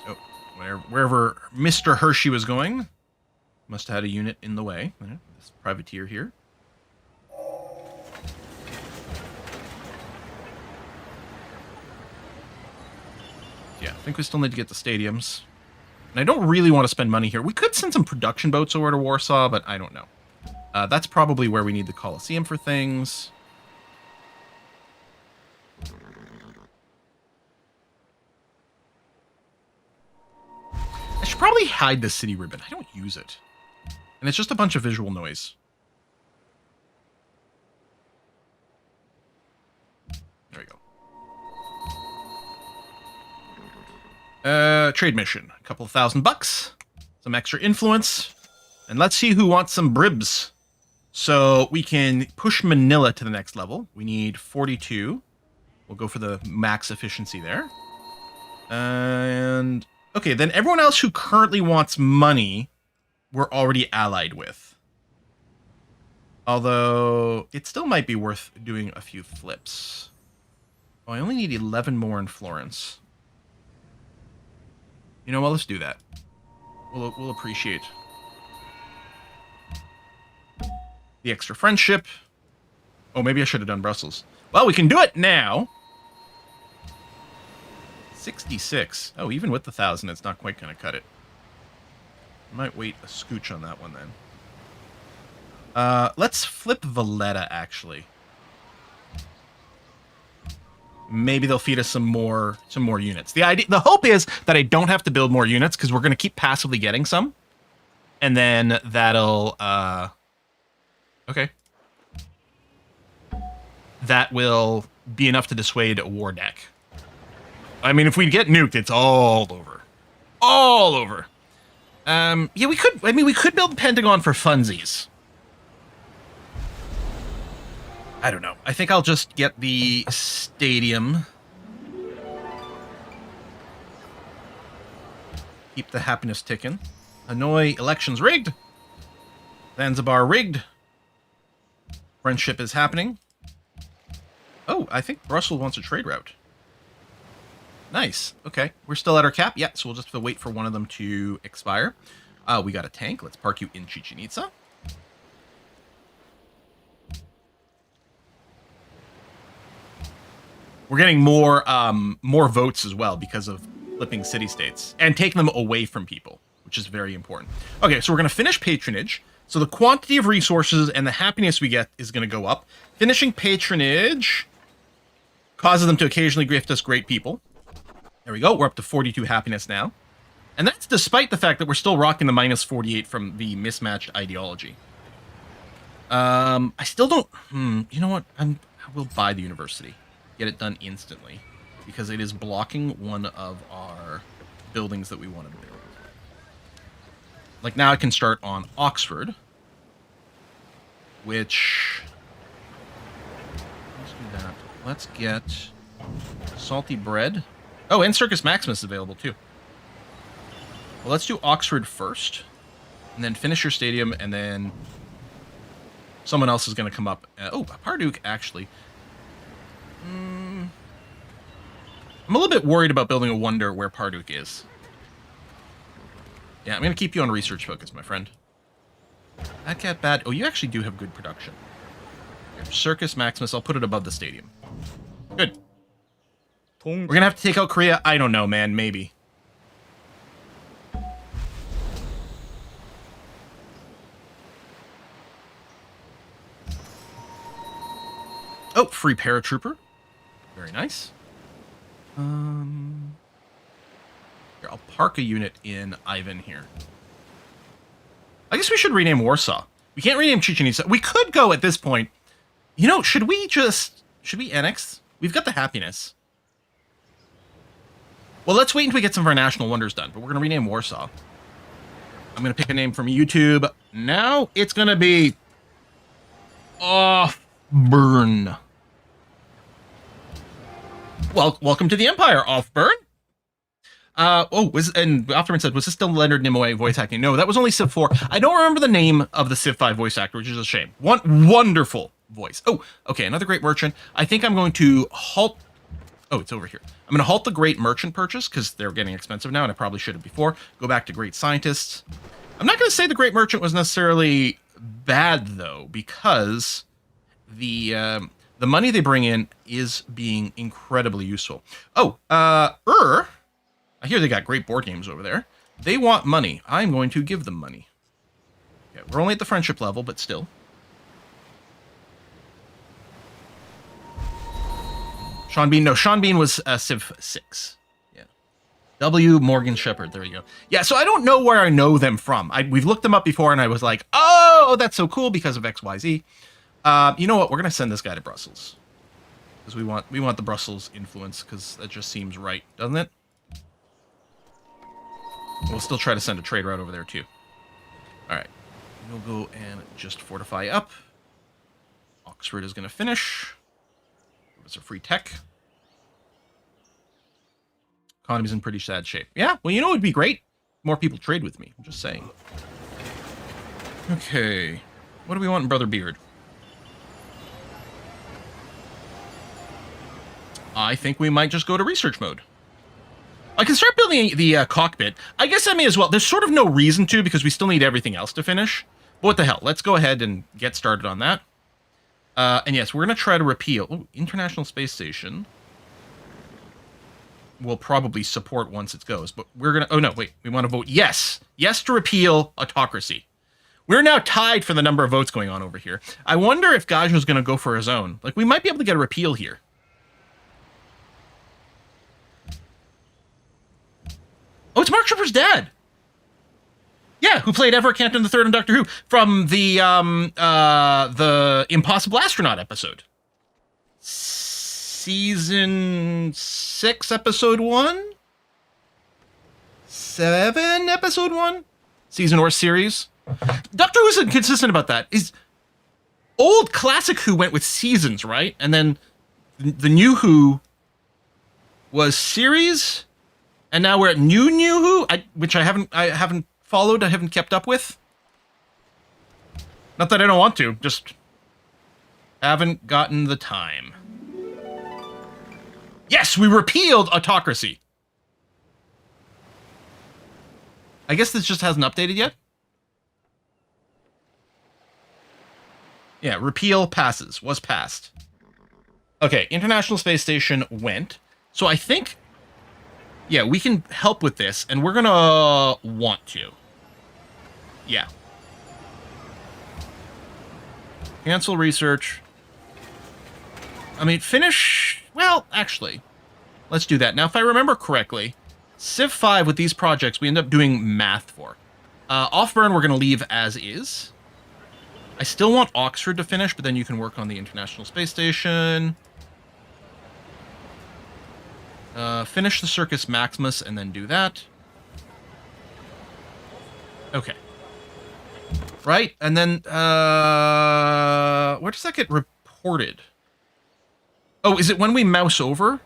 Oh, wherever Mr. Hershey was going. Must have had a unit in the way. This privateer here. Yeah, I think we still need to get the stadiums. And I don't really want to spend money here. We could send some production boats over to Warsaw, but I don't know. That's probably where we need the Colosseum for things. I should probably hide the city ribbon. I don't use it. And it's just a bunch of visual noise. There we go. Trade mission. A couple of $1,000. Some extra influence. And let's see who wants some bribs. So we can push Manila to the next level. We need 42. We'll go for the max efficiency there. And... okay, then everyone else who currently wants money... we're already allied with. Although, it still might be worth doing a few flips. Oh, I only need 11 more in Florence. You know what, let's do that. We'll appreciate the extra friendship. Oh, maybe I should have done Brussels. Well, we can do it now. 66. Oh, even with the 1,000, it's not quite going to cut it. Might wait a scooch on that one then. Let's flip Valletta, actually. Maybe they'll feed us some more units. The hope is that I don't have to build more units because we're going to keep passively getting some, and then that'll okay. That will be enough to dissuade a war deck. I mean, if we get nuked, it's all over, all over. Yeah, we could. I mean, we could build Pentagon for funsies. I don't know. I think I'll just get the stadium. Keep the happiness ticking. Hanoi, elections rigged. Zanzibar rigged. Friendship is happening. Oh, I think Brussels wants a trade route. Nice. Okay. We're still at our cap. Yeah, so we'll just have to wait for one of them to expire. We got a tank. Let's park you in Chichen Itza. We're getting more votes as well because of flipping city-states and taking them away from people, which is very important. Okay, so we're going to finish patronage. So the quantity of resources and the happiness we get is going to go up. Finishing patronage causes them to occasionally gift us great people. There we go. We're up to 42 happiness now. And that's despite the fact that we're still rocking the minus 48 from the mismatched ideology. I still don't... you know what? I will buy the university. Get it done instantly. Because it is blocking one of our buildings that we want to build. Like, now I can start on Oxford. Which... let's do that. Let's get salty bread. Oh, and Circus Maximus is available, too. Well, let's do Oxford first. And then finish your stadium, and then... someone else is going to come up. Oh, Parduke, actually. I'm a little bit worried about building a wonder where Parduke is. Yeah, I'm going to keep you on research focus, my friend. Bad Cat Bad. Oh, you actually do have good production. Here, Circus Maximus, I'll put it above the stadium. Good. We're going to have to take out Korea? I don't know, man. Maybe. Oh, free paratrooper. Very nice. Here, I'll park a unit in Ivan here. I guess we should rename Warsaw. We can't rename Chichen Itza. We could go at this point. You know, should we annex? We've got the happiness. Well, let's wait until we get some of our national wonders done, but we're going to rename Warsaw. I'm going to pick a name from YouTube. Now it's going to be Offburn. Well, welcome to the Empire, Offburn. And Offburn said, was this still Leonard Nimoy voice acting? No, that was only Civ 4. I don't remember the name of the Civ 5 voice actor, which is a shame. One wonderful voice. Oh, okay, another great merchant. I think I'm going to halt... oh, it's over here. I'm going to halt the great merchant purchase, because they're getting expensive now, and I probably should have before. Go back to great scientists. I'm not going to say the great merchant was necessarily bad, though, because the money they bring in is being incredibly useful. Oh, I hear they got great board games over there. They want money. I'm going to give them money. Okay, we're only at the friendship level, but still. Sean Bean. No, Sean Bean was Civ 6. Yeah. W. Morgan Shepherd. There you go. Yeah, so I don't know where I know them from. We've looked them up before, and I was like, oh, that's so cool because of XYZ. You know what? We're going to send this guy to Brussels. Because we want the Brussels influence, because that just seems right, doesn't it? We'll still try to send a trade route over there, too. Alright. We'll go and just fortify up. Oxford is going to finish. Give us a free tech. Economy's in pretty sad shape. Yeah, well, you know what would be great? More people trade with me. I'm just saying. Okay. What do we want in Brother Beard? I think we might just go to research mode. I can start building the cockpit. I guess I may as well. There's sort of no reason to, because we still need everything else to finish. But what the hell? Let's go ahead and get started on that. And yes, we're going to try to repeal... oh, International Space Station. We'll probably support once it goes. But we're going to... oh, no, wait. We want to vote yes. Yes to repeal autocracy. We're now tied for the number of votes going on over here. I wonder if Gajo's going to go for his own. Like, we might be able to get a repeal here. Oh, it's Mark Tripper's dad. Yeah, who played Everett Campton III in Doctor Who from the Impossible Astronaut episode. Season 6, episode 1? 7, episode 1? Season or series? Doctor Who's inconsistent about that. Is old classic Who went with seasons, right? And then the new Who was series... and now we're at New Who, which I haven't followed, I haven't kept up with. Not that I don't want to, just haven't gotten the time. Yes, we repealed autocracy. I guess this just hasn't updated yet. Yeah, repeal passes, was passed. Okay, International Space Station went. So I think... yeah, we can help with this, and we're gonna want to. Yeah. Cancel research. I mean, finish... Well, actually, let's do that. Now, if I remember correctly, Civ 5 with these projects, we end up doing math for. Off-burn, we're going to leave as is. I still want Oxford to finish, but then you can work on the International Space Station. Finish the Circus Maximus, and then do that. Okay. Right, and then, where does that get reported? Oh, is it when we mouse over?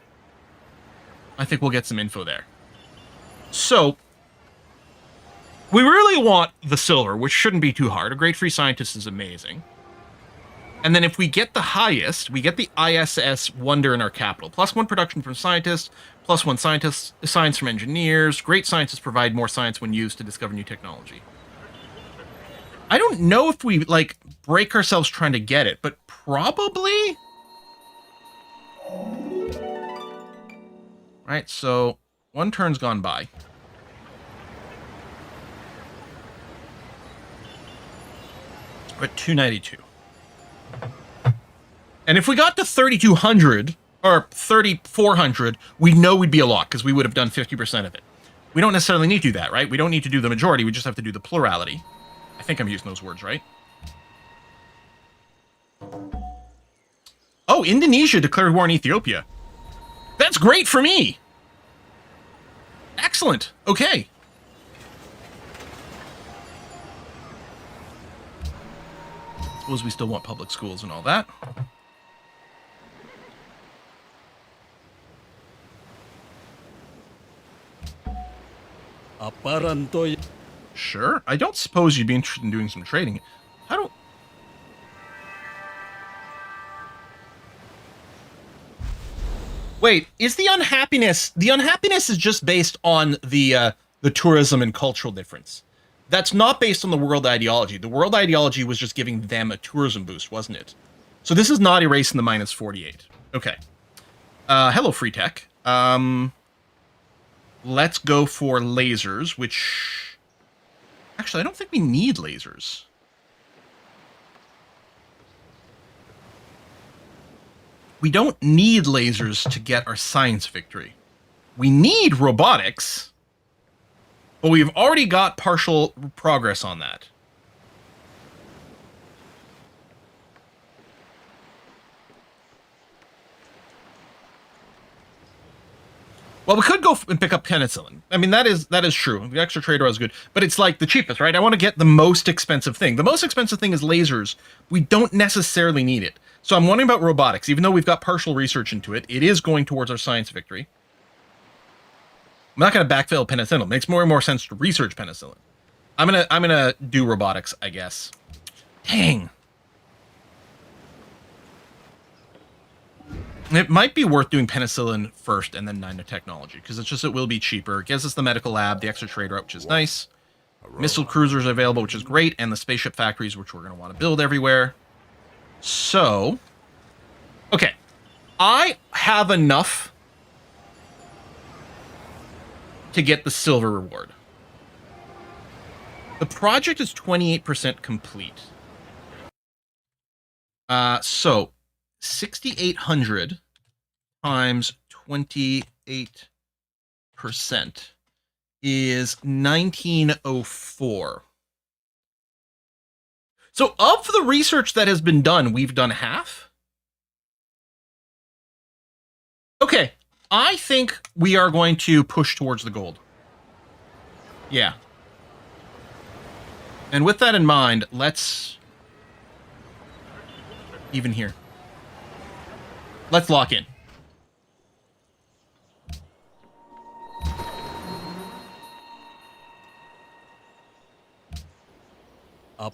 I think we'll get some info there. So, we really want the silver, which shouldn't be too hard. A Great Free Scientist is amazing. And then if we get the highest, we get the ISS Wonder in our capital. +1 production from scientists, +1 science from engineers. Great scientists provide more science when used to discover new technology. I don't know if we, like, break ourselves trying to get it, but probably... Right, so 1 turn's gone by. We're at 292. And if we got to 3,200, or 3,400, we know we'd be a lot, because we would have done 50% of it. We don't necessarily need to do that, right? We don't need to do the majority, we just have to do the plurality. I think I'm using those words right. Oh, Indonesia declared war on Ethiopia. That's great for me! Excellent! Okay. Suppose we still want public schools and all that. Sure. I don't suppose you'd be interested in doing some trading. How do... Wait, is the unhappiness... The unhappiness is just based on the tourism and cultural difference. That's not based on the world ideology. The world ideology was just giving them a tourism boost, wasn't it? So this is not erasing the -48. Okay. Hello, Free Tech. Let's go for lasers, which... Actually, I don't think we need lasers. We don't need lasers to get our science victory. We need robotics, but we've already got partial progress on that. Well, we could go and pick up penicillin. I mean, that is true. The extra trader is good, but it's like the cheapest, right? I want to get the most expensive thing. The most expensive thing is lasers. We don't necessarily need it. So I'm wondering about robotics. Even though we've got partial research into it, it is going towards our science victory. I'm not going to backfill penicillin. It makes more and more sense to research penicillin. I'm gonna do robotics, I guess. Dang. It might be worth doing penicillin first and then nanotechnology, because it will be cheaper. It gives us the medical lab, the extra trade route, which is nice. Missile cruisers available, which is great, and the spaceship factories, which we're going to want to build everywhere. So, okay. I have enough to get the silver reward. The project is 28% complete. So 6,800 times 28% is 1904. So of the research that has been done, we've done half. Okay, I think we are going to push towards the gold. Yeah. And with that in mind, let's... Even here. Let's lock in. Oh,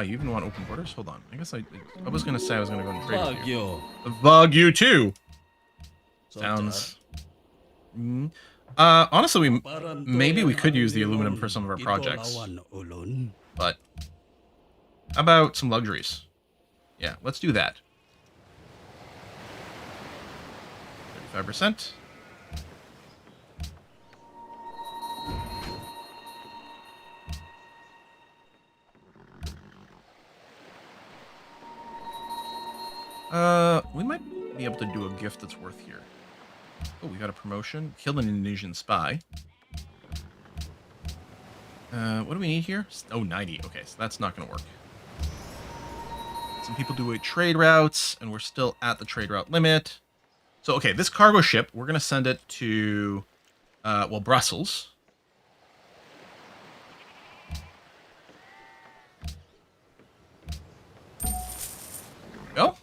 you even want open borders? Hold on. I guess I was going to say I was going to go and trade with you. Vug you too. Sounds... honestly, maybe we could use the aluminum for some of our projects. But how about some luxuries? Yeah, let's do that. 35%. We might be able to do a gift that's worth here. Oh, we got a promotion. Kill an Indonesian spy. What do we need here? Oh, 90. Okay, so that's not going to work. Some people do trade routes, and we're still at the trade route limit. So, okay, this cargo ship, we're going to send it to, well, Brussels. Go.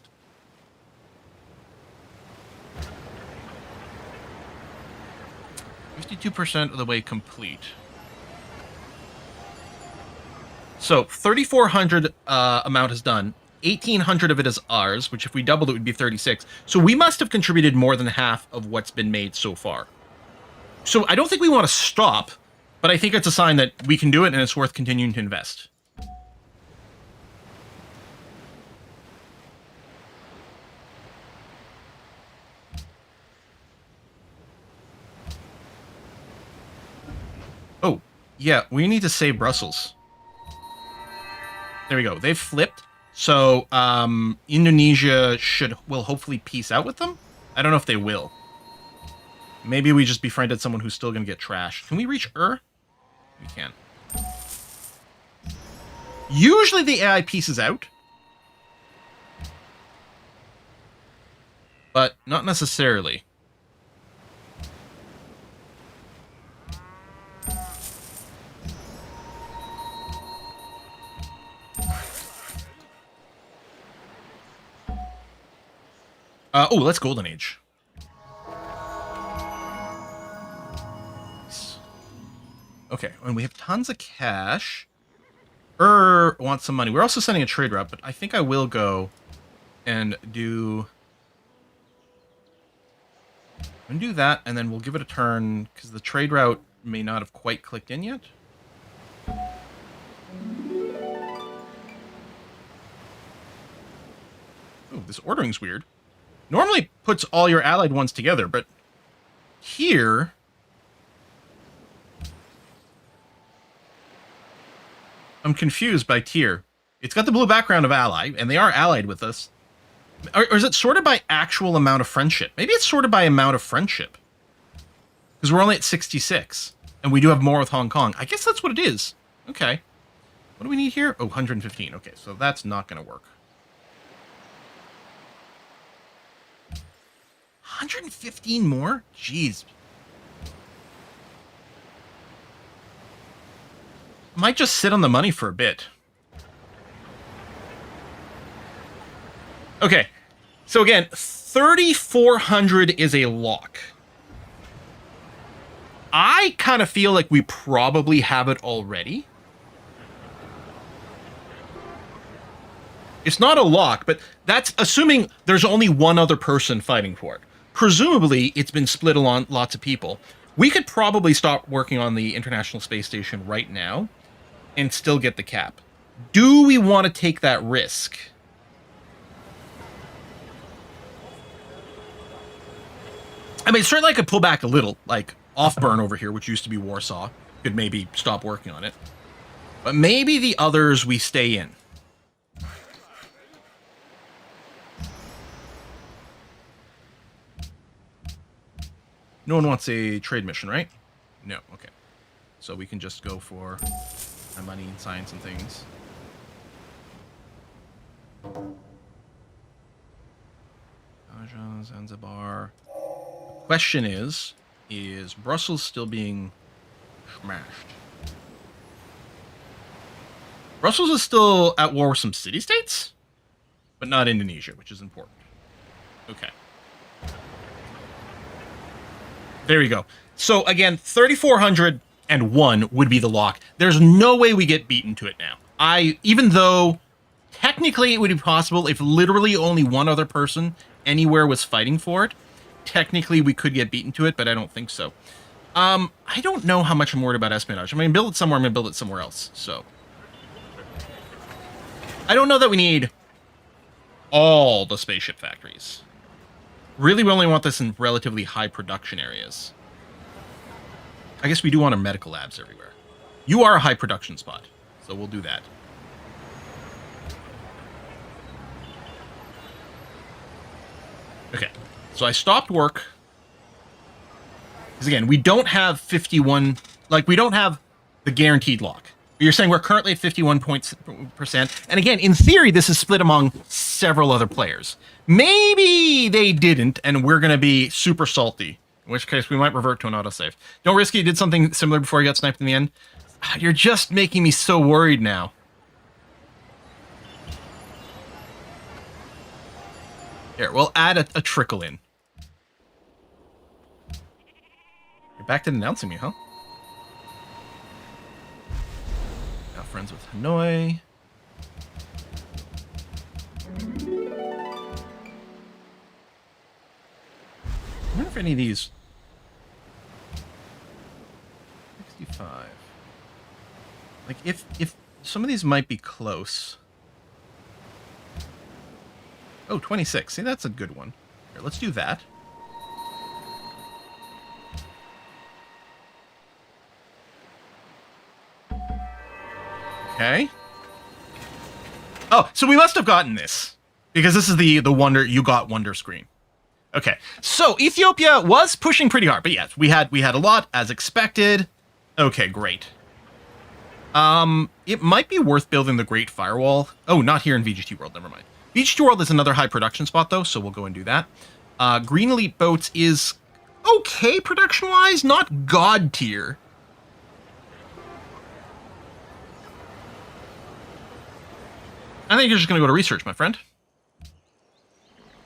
%52% of the way complete. So 3,400 amount is done. 1,800 of it is ours, which if we doubled it would be 36. So we must have contributed more than half of what's been made so far. So I don't think we want to stop, but I think it's a sign that we can do it and it's worth continuing to invest. Oh, yeah, we need to save Brussels. There we go. They've flipped. So, Indonesia will hopefully peace out with them. I don't know if they will. Maybe we just befriended someone who's still going to get trashed. Can we reach Ur? We can. Usually the AI pieces out. But not necessarily. Oh, let's Golden Age. Okay, and we have tons of cash. Wants some money. We're also sending a trade route, but I think I will go and do that, and then we'll give it a turn, because the trade route may not have quite clicked in yet. Oh, this ordering's weird. Normally puts all your allied ones together, but here... I'm confused by tier. It's got the blue background of ally, and they are allied with us. Or is it sorted by actual amount of friendship? Maybe it's sorted by amount of friendship. Because we're only at 66, and we do have more with Hong Kong. I guess that's what it is. Okay. What do we need here? Oh, 115. Okay, so that's not going to work. 115 more? Jeez. Might just sit on the money for a bit. Okay. So again, 3,400 is a lock. I kind of feel like we probably have it already. It's not a lock, but that's assuming there's only one other person fighting for it. Presumably, it's been split along lots of people. We could probably stop working on the International Space Station right now and still get the cap. Do we want to take that risk? I mean, certainly I could pull back a little, like Off-Burn over here, which used to be Warsaw. Could maybe stop working on it. But maybe the others we stay in. No one wants a trade mission, right? No, okay. So we can just go for our money and science and things. Zanzibar. The question is Brussels still being smashed? Brussels is still at war with some city-states, but not Indonesia, which is important. Okay. There you go. So again, 3,401 would be the lock. There's no way we get beaten to it now. Even though technically it would be possible if literally only one other person anywhere was fighting for it, technically we could get beaten to it, but I don't think so. I don't know how much I'm worried about espionage. I'm going to build it somewhere, I'm going to build it somewhere else. So I don't know that we need all the spaceship factories. Really, we only want this in relatively high production areas. I guess we do want our medical labs everywhere. You are a high production spot, so we'll do that. Okay, so I stopped work. Because again, we don't have 51, like we don't have the guaranteed lock. You're saying we're currently at 51%. And again, in theory, this is split among several other players. Maybe they didn't, and we're going to be super salty. In which case, we might revert to an autosave. Don't risk it. You did something similar before you got sniped in the end. You're just making me so worried now. Here, we'll add a trickle in. You're back to denouncing me, huh? Got friends with Hanoi. I wonder if any of these... 65. Like, if some of these might be close. Oh, 26. See, that's a good one. Here, let's do that. Okay. Oh, so we must have gotten this. Because this is the wonder, you got wonder screen. Okay. So Ethiopia was pushing pretty hard, but yes, we had a lot as expected. Okay, great. It might be worth building the Great Firewall. Oh, not here in VGT World, never mind. VGT World is another high production spot though, so we'll go and do that. Green Elite Boats is okay production-wise, not god tier. I think you're just going to go to research, my friend.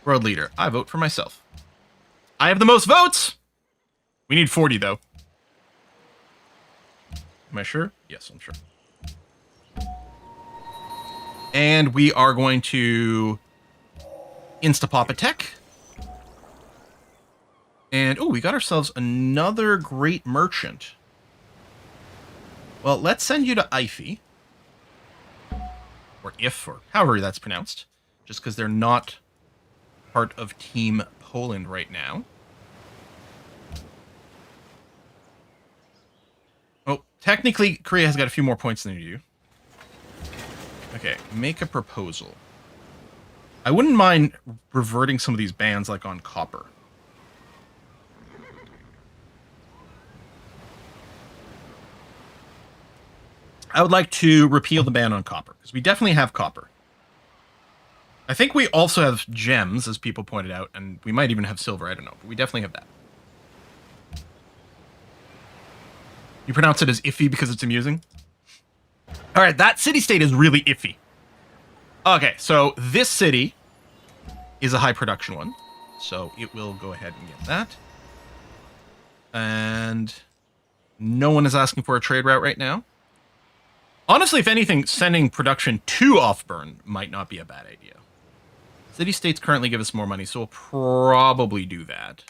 World leader. I vote for myself. I have the most votes! We need 40, though. Am I sure? Yes, I'm sure. And we are going to Insta-pop a tech. And, oh, we got ourselves another great merchant. Well, let's send you to IFE. Or if, or however that's pronounced. Just because they're not part of Team Poland right now. Oh, technically, Korea has got a few more points than you do. Okay, make a proposal. I wouldn't mind reverting some of these bans, like on copper. I would like to repeal the ban on copper, because we definitely have copper. I think we also have gems, as people pointed out, and we might even have silver, I don't know, but we definitely have that. You pronounce it as iffy because it's amusing? Alright, that city-state is really iffy. Okay, so this city is a high production one, so it will go ahead and get that. And no one is asking for a trade route right now. Honestly, if anything, sending production to Offburn might not be a bad idea. City-states currently give us more money, so we'll probably do that.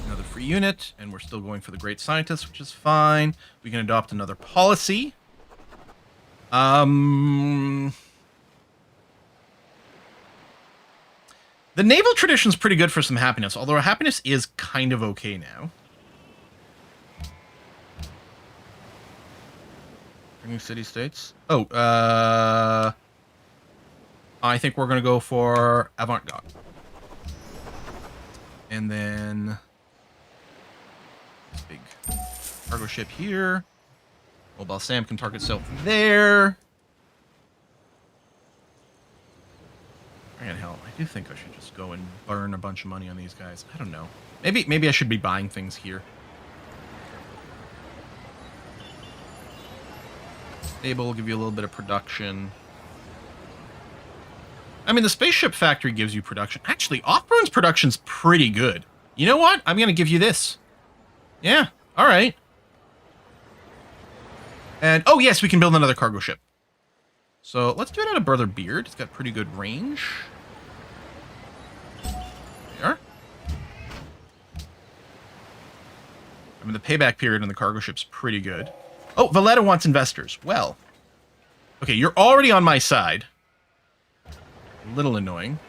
Another free unit, and we're still going for the Great Scientist, which is fine. We can adopt another policy. The naval tradition's pretty good for some happiness, although our happiness is kind of okay now. Bringing city-states. Oh, I think we're going to go for Avant-Garde. And then this big cargo ship here. Mobile Sam can target itself there. Hell, I do think I should just go and burn a bunch of money on these guys. I don't know. Maybe I should be buying things here. Stable will give you a little bit of production. I mean, the Spaceship factory gives you production. Actually, Offburn's production's pretty good. You know what? I'm going to give you this. Yeah, all right. And, oh yes, we can build another cargo ship. So let's do it out of Brother Beard. It's got pretty good range. There we are. I mean, the payback period on the cargo ship's pretty good. Oh, Valletta wants investors. Well, okay, you're already on my side. A little annoying.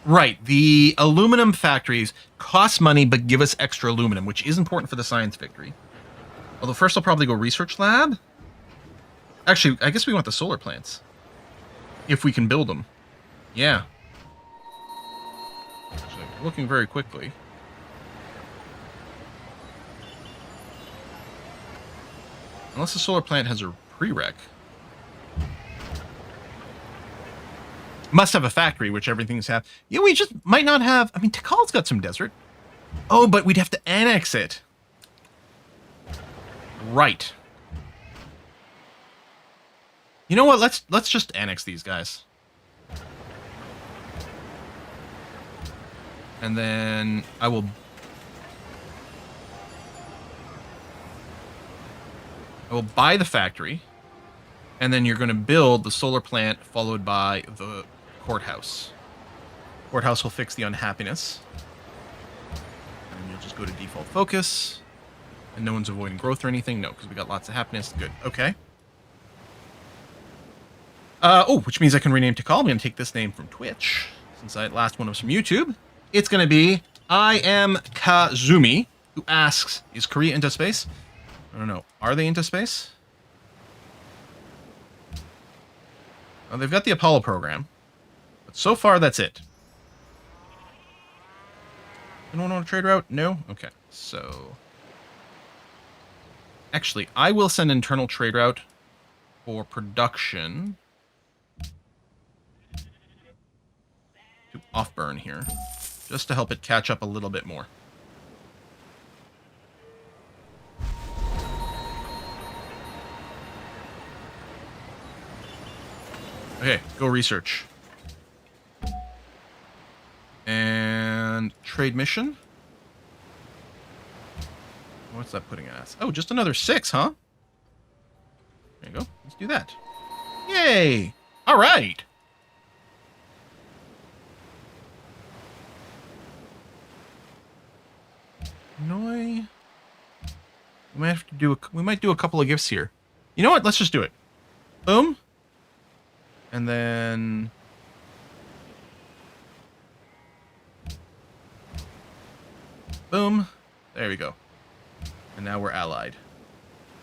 Right. The aluminum factories cost money but give us extra aluminum, which is important for the science victory. Although first I'll probably go research lab. Actually, I guess we want the solar plants. If we can build them. Yeah. So, looking very quickly. Unless the solar plant has a prereq. Must have a factory, which everything's have. Yeah, we just might not have. I mean, Tikal's got some desert. Oh, but we'd have to annex it. Right. You know what? Let's just annex these guys. And then I will buy the factory. And then you're going to build the solar plant followed by the courthouse. Courthouse will fix the unhappiness. And you'll just go to default focus. And no one's avoiding growth or anything. No, because we got lots of happiness. Good. Okay. Which means I can rename Tikal. I'm going to take this name from Twitch. Since last one was from YouTube. It's going to be I am Kazumi, who asks, is Korea into space? I don't know. Are they into space? Well, they've got the Apollo program. But so far, that's it. Anyone want a trade route? No? Okay. So... Actually, I will send internal trade route for production to off-burn here. Just to help it catch up a little bit more. Okay, go research. And trade mission. What's that putting us? Oh, just another 6, huh? There you go. Let's do that. Yay! All right. Noi. We might have to do we might do a couple of gifts here. You know what? Let's just do it. Boom. And then boom. There we go. And now we're allied.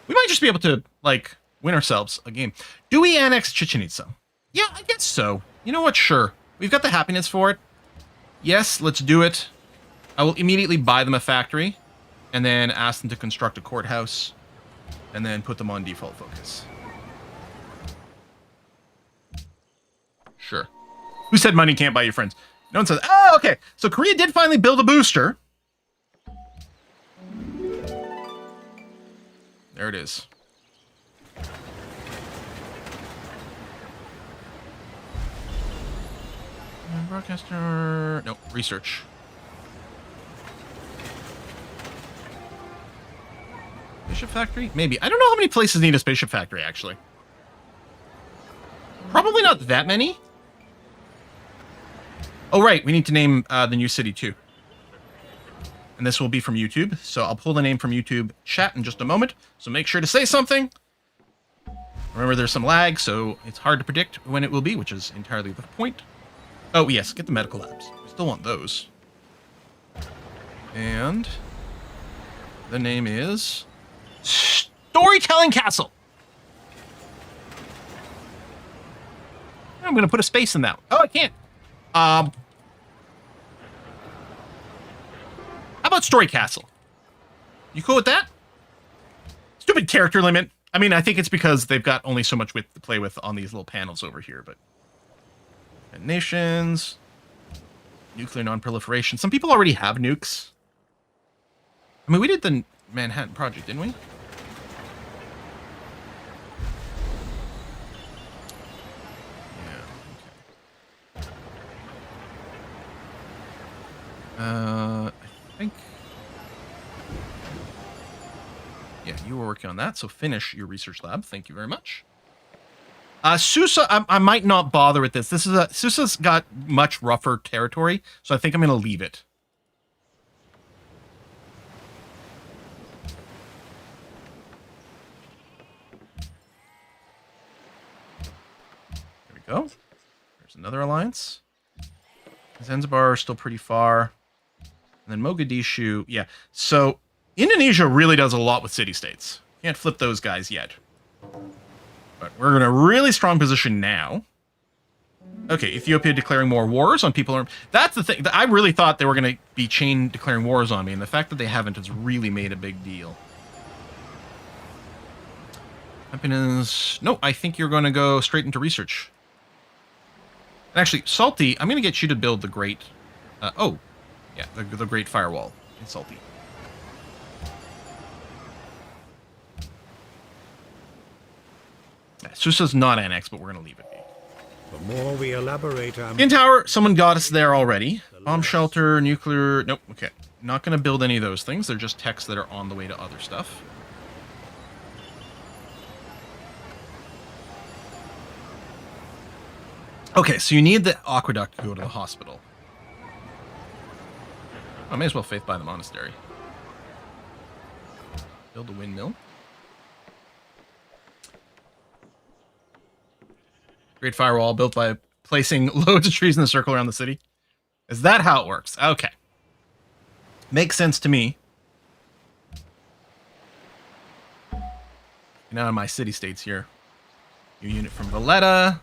We might just be able to, like, win ourselves a game. Do we annex Chichen Itza? Yeah, I guess so. You know what? Sure. We've got the happiness for it. Yes, let's do it. I will immediately buy them a factory. And then ask them to construct a courthouse. And then put them on default focus. Sure. Who said money can't buy you friends? No one says, oh, okay. So Korea did finally build a booster. There it is. Broadcaster... No, research. Spaceship factory? Maybe. I don't know how many places need a spaceship factory, actually. Probably not that many. Oh, right. We need to name the new city, too. And this will be from YouTube. So I'll pull the name from YouTube chat in just a moment. So make sure to say something. Remember, there's some lag, so it's hard to predict when it will be, which is entirely the point. Oh, yes. Get the medical labs. We still want those. And the name is Storytelling Castle. I'm going to put a space in that. Oh, I can't. How about Story Castle? You cool with that? Stupid character limit. I mean, I think it's because they've got only so much width to play with on these little panels over here, but... And nations. Nuclear non-proliferation. Some people already have nukes. I mean, we did the Manhattan Project, didn't we? I think... Yeah, you were working on that, so finish your research lab. Thank you very much. Susa, I might not bother with this. Susa's got much rougher territory, so I think I'm going to leave it. go. There's another alliance. Zanzibar is still pretty far. And then Mogadishu, yeah. So Indonesia really does a lot with city-states. Can't flip those guys yet. But we're in a really strong position now. Okay, Ethiopia declaring more wars on people. That's the thing. I really thought they were going to be chain declaring wars on me, and the fact that they haven't has really made a big deal. Happiness. No, I think you're going to go straight into research. And actually, Salty, I'm going to get you to build the great... oh, yeah, the great firewall in Salty. Yeah, Susa's not annexed, but we're going to leave it be. The more we elaborate on... In tower, someone got us there already. Bomb shelter, nuclear... Nope, okay. Not going to build any of those things. They're just techs that are on the way to other stuff. Okay, so you need the aqueduct to go to the hospital. I may as well faith by the monastery. Build a windmill. Great firewall built by placing loads of trees in a circle around the city. Is that how it works? Okay. Makes sense to me. Now in my city-states here. New unit from Valletta.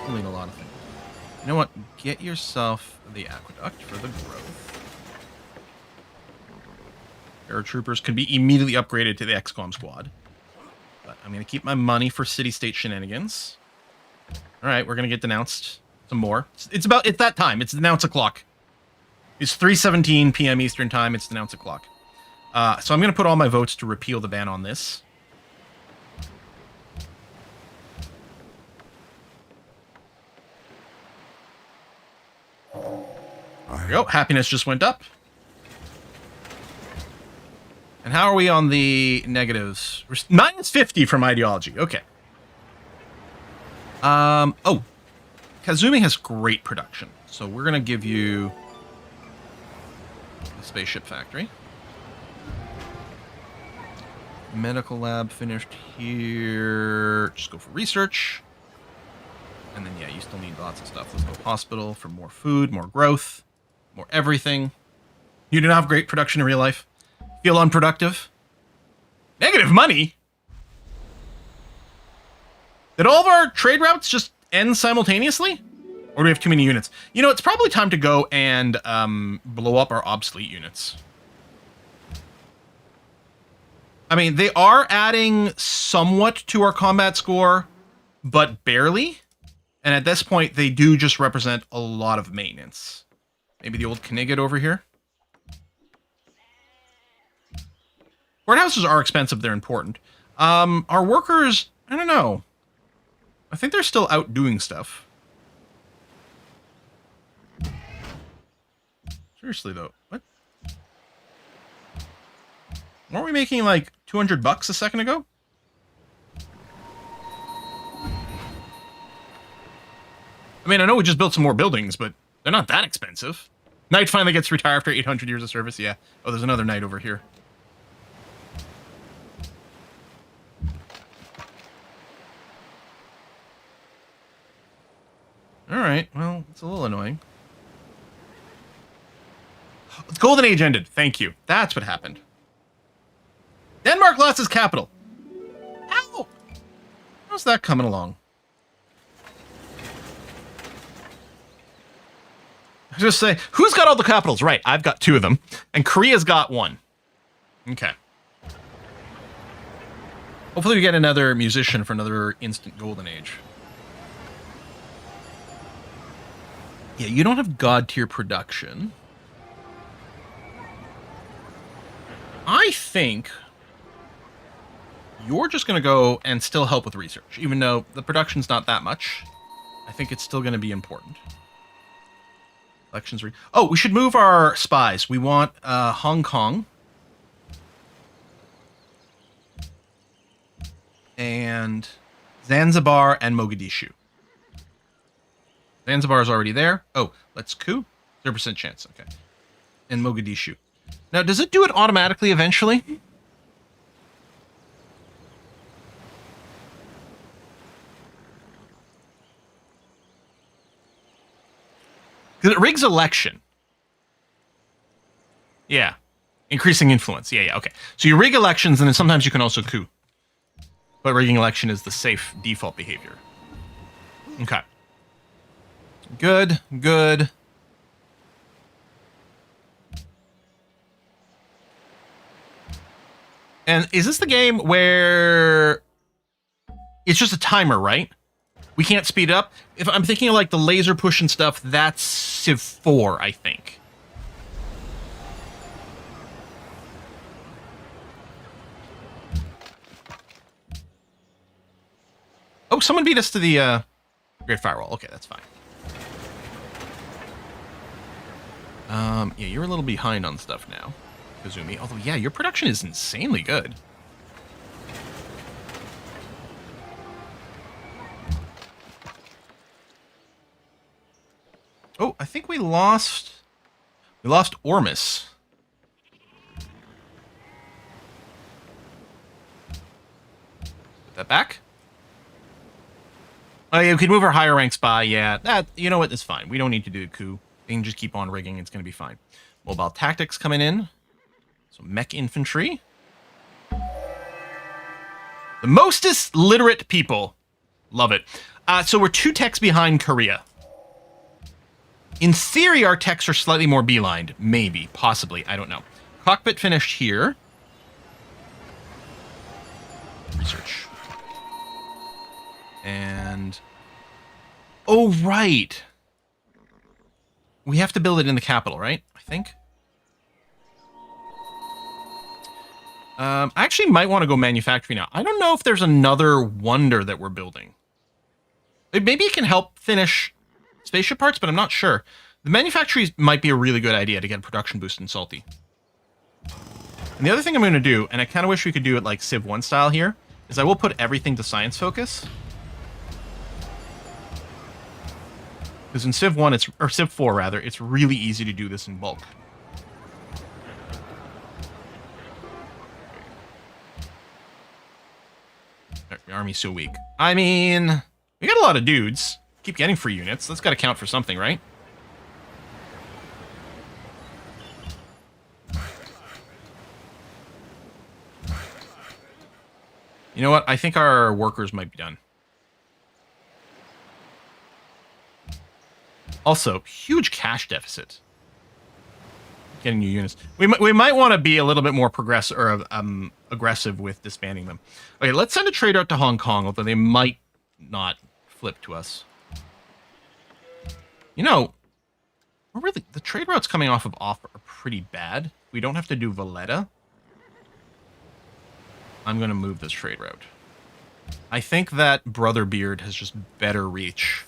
Still need a lot of things. You know what? Get yourself the aqueduct for the growth. Paratroopers can be immediately upgraded to the XCOM squad. But I'm going to keep my money for city-state shenanigans. Alright, we're going to get denounced some more. It's that time. It's denounce o'clock. It's 3:17 p.m. Eastern time. It's denounce o'clock. So I'm going to put all my votes to repeal the ban on this. There we go. Happiness just went up. And how are we on the negatives? We're minus 50 from ideology. Okay. Oh. Kazumi has great production. So we're going to give you the spaceship factory. Medical lab finished here. Just go for research. And then, yeah, you still need lots of stuff. Let's go hospital for more food, more growth, more everything. You do not have great production in real life. Feel unproductive. Negative money? Did all of our trade routes just end simultaneously? Or do we have too many units? You know, it's probably time to go and blow up our obsolete units. I mean, they are adding somewhat to our combat score, but barely. And at this point, they do just represent a lot of maintenance. Maybe the old Knigget over here. Courthouses are expensive. They're important. Our workers, I don't know. I think they're still out doing stuff. Seriously, though. What? Weren't we making like $200 a second ago? I mean, I know we just built some more buildings, but they're not that expensive. Knight finally gets retired after 800 years of service. Yeah. Oh, there's another knight over here. Alright, well, it's a little annoying. The Golden Age ended. Thank you. That's what happened. Denmark lost its capital. How? How's that coming along? I was just say, who's got all the capitals? Right, I've got 2 of them. And Korea's got 1. Okay. Hopefully we get another musician for another instant Golden Age. Yeah, you don't have god tier production. I think you're just going to go and still help with research. Even though the production's not that much, I think it's still going to be important. Elections. Oh, we should move our spies. We want Hong Kong. And Zanzibar and Mogadishu. Zanzibar is already there. Oh, let's coup. 0% chance. Okay. And Mogadishu. Now, does it do it automatically eventually? Because it rigs election. Yeah. Increasing influence. Yeah, okay. So you rig elections, and then sometimes you can also coup. But rigging election is the safe default behavior. Okay. Good, good. And is this the game where it's just a timer, right? We can't speed up? If I'm thinking of like the laser push and stuff, that's Civ 4, I think. Oh, someone beat us to the Great Firewall. Okay, that's fine. Yeah, you're a little behind on stuff now, Kazumi. Although, yeah, your production is insanely good. Oh, I think we lost Ormus. Put that back. Oh, yeah, we could move our higher ranks by. Yeah, that, you know what? It's fine. We don't need to do a coup. We can just keep on rigging. It's going to be fine. Mobile tactics coming in. So mech infantry. The mostest literate people. Love it. So we're 2 techs behind Korea. In theory, our techs are slightly more beelined. Maybe. Possibly. I don't know. Cockpit finished here. Research. And... oh, right. We have to build it in the capital, right? I think. I actually might want to go manufacturing now. I don't know if there's another wonder that we're building. Maybe it can help finish spaceship parts, but I'm not sure. The manufacturing might be a really good idea to get a production boost in Salty. And the other thing I'm going to do, and I kind of wish we could do it like Civ 1 style here, is I will put everything to science focus. Because in Civ 1, or Civ 4 rather, it's really easy to do this in bulk. The army's so weak. I mean, we got a lot of dudes. Keep getting free units. That's got to count for something, right? You know what? I think our workers might be done. Also, huge cash deficit. Getting new units. We might want to be a little bit more progressive or aggressive with disbanding them. Okay, let's send a trader out to Hong Kong, although they might not flip to us. You know, the trade routes coming off of offer are pretty bad. We don't have to do Valletta. I'm going to move this trade route. I think that Brotherbeard has just better reach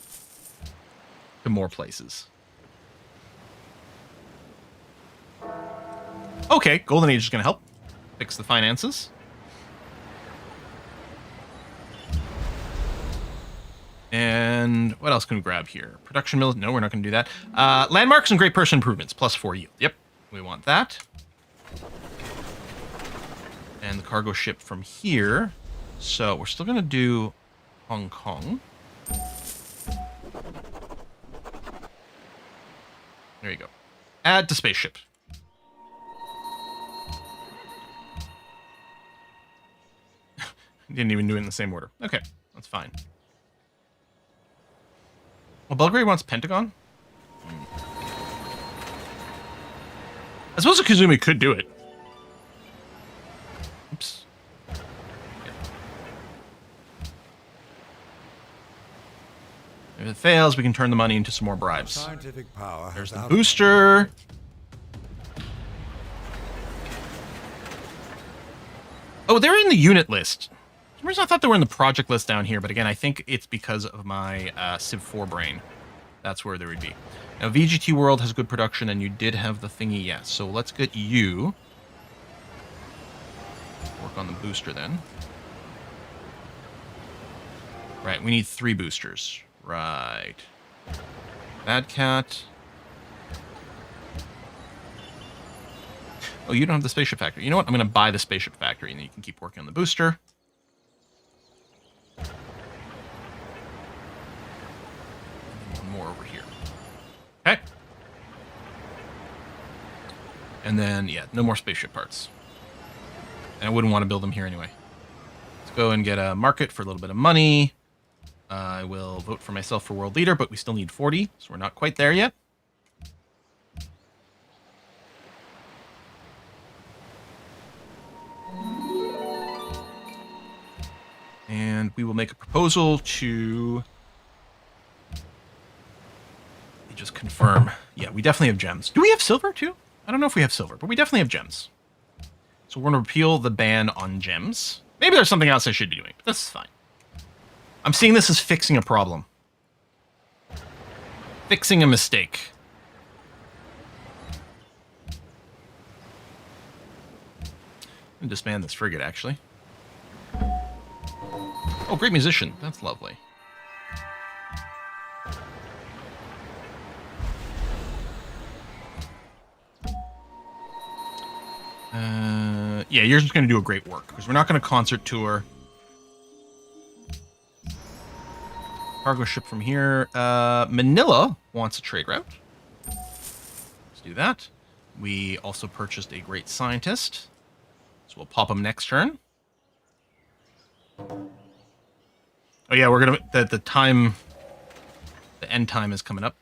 to more places. Okay, Golden Age is going to help fix the finances. And what else can we grab here? Production mills? No, we're not going to do that. Landmarks and Great Person Improvements, +4 yield. Yep, we want that. And the cargo ship from here. So we're still going to do Hong Kong. There you go. Add to spaceship. Didn't even do it in the same order. Okay, that's fine. Well, Belgrade wants Pentagon? I suppose a Kazumi could do it. Oops. Yeah. If it fails, we can turn the money into some more bribes. Scientific power. There's the booster. Oh, they're in the unit list. For some reason I thought they were in the project list down here, but again, I think it's because of my Civ 4 brain. That's where they would be. Now, VGT World has good production, and you did have the thingy, yes. So let's get you. Work on the booster, then. Right, we need 3 boosters. Right. Bad Cat. Oh, you don't have the Spaceship Factory. You know what? I'm going to buy the Spaceship Factory, and then you can keep working on the booster. More over here. Okay. And then, yeah, no more spaceship parts. And I wouldn't want to build them here anyway. Let's go and get a market for a little bit of money. I will vote for myself for world leader, but we still need 40, so we're not quite there yet. And we will make a proposal to... just confirm. Yeah, we definitely have gems. Do we have silver too? I don't know if we have silver, but we definitely have gems. So we're going to repeal the ban on gems. Maybe there's something else I should be doing, but that's fine. I'm seeing this as fixing a problem. Fixing a mistake. I'm going to disband this frigate, actually. Oh, great musician. That's lovely. Yeah, you're just going to do a great work, because we're not going to concert tour. Cargo ship from here. Manila wants a trade route. Let's do that. We also purchased a great scientist, so we'll pop him next turn. Oh yeah, we're going to... The time... The end time is coming up.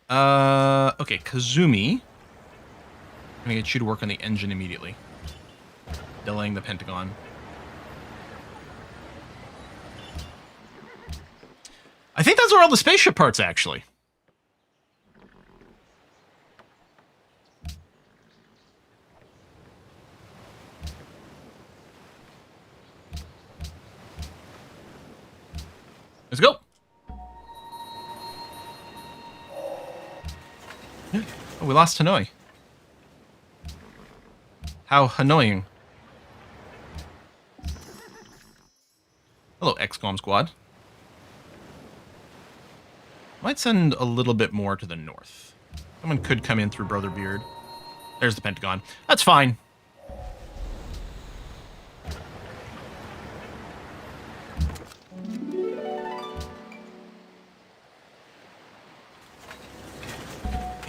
Okay, Kazumi. I'm going to get you to work on the engine immediately. Delaying the Pentagon. I think those are all the spaceship parts, actually. Let's go. Oh, we lost Hanoi. How annoying. Hello, XCOM squad. Might send a little bit more to the north. Someone could come in through Brother Beard. There's the Pentagon. That's fine.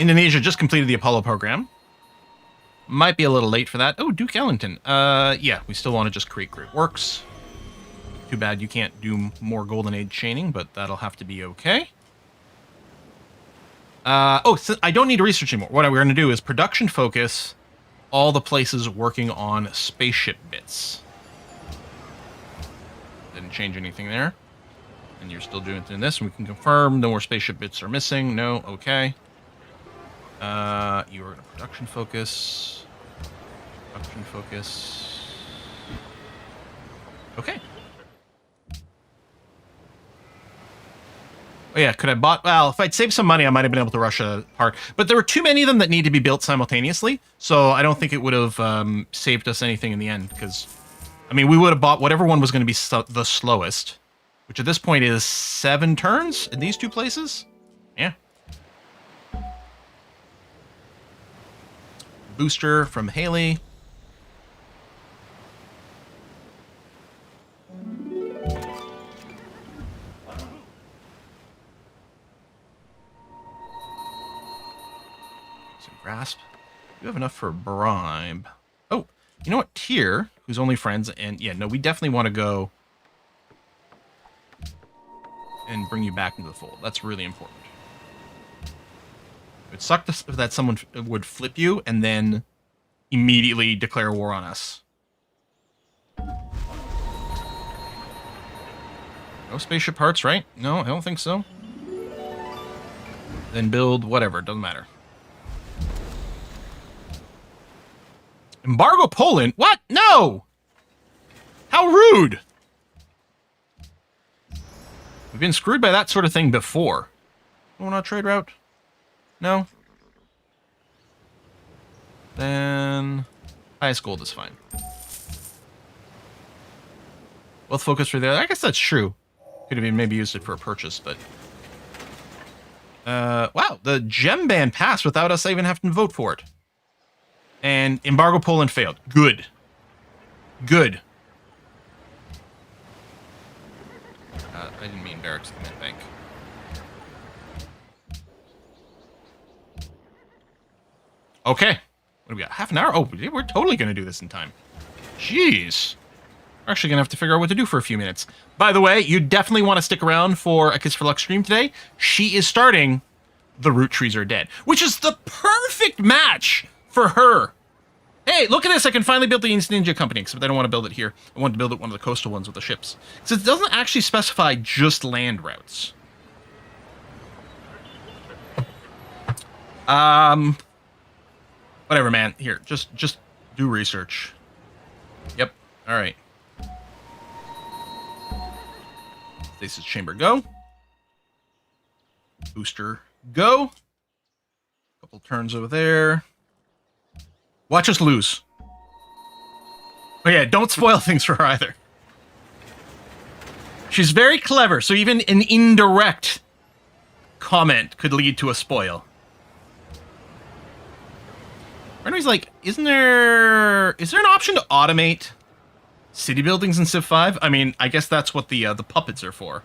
Indonesia just completed the Apollo program. Might be a little late for that. Oh, Duke Ellington. Yeah, we still want to just create great works. Too bad you can't do more Golden Age chaining, but that'll have to be okay. Oh, so I don't need to research anymore. What we're going to do is production focus all the places working on spaceship bits. Didn't change anything there. And you're still doing this. We can confirm no more spaceship bits are missing. No, okay. You are going to production focus. Production focus. Okay. Oh yeah, could I bought... Well, if I'd saved some money, I might have been able to rush a part. But there were too many of them that need to be built simultaneously, so I don't think it would have saved us anything in the end, because... I mean, we would have bought whatever one was going to be the slowest, which at this point is 7 turns in these 2 places? Yeah. Booster from Haley. Grasp. You have enough for a bribe. Oh, you know what? Tyr, who's only friends, and yeah, no, we definitely want to go and bring you back into the fold. That's really important. It would suck that someone would flip you and then immediately declare war on us. No spaceship parts, right? No, I don't think so. Then build whatever, doesn't matter. Embargo Poland? What? No! How rude! We've been screwed by that sort of thing before. Going on a trade route? No? Then... highest gold is fine. Wealth focus for there. I guess that's true. Could have maybe used it for a purchase, but... wow, the gem ban passed without us even having to vote for it. And Embargo Poland failed. Good. Good. I didn't mean barracks, I meant bank. Okay. What do we got? Half an hour? Oh, we're totally going to do this in time. Jeez. We're actually going to have to figure out what to do for a few minutes. By the way, you definitely want to stick around for a Kiss for Luck stream today. She is starting The Root Trees Are Dead, which is the perfect match for her. Hey, look at this. I can finally build the Instant Ninja Company, except I don't want to build it here. I want to build it one of the coastal ones with the ships. So it doesn't actually specify just land routes. Whatever, man. Here, just do research. Yep. All right. Stasis chamber, go. Booster, go. Couple turns over there. Watch us lose. Oh yeah, don't spoil things for her either. She's very clever, so even an indirect comment could lead to a spoil. Randomy's like, is there an option to automate city buildings in Civ 5? I mean, I guess that's what the puppets are for.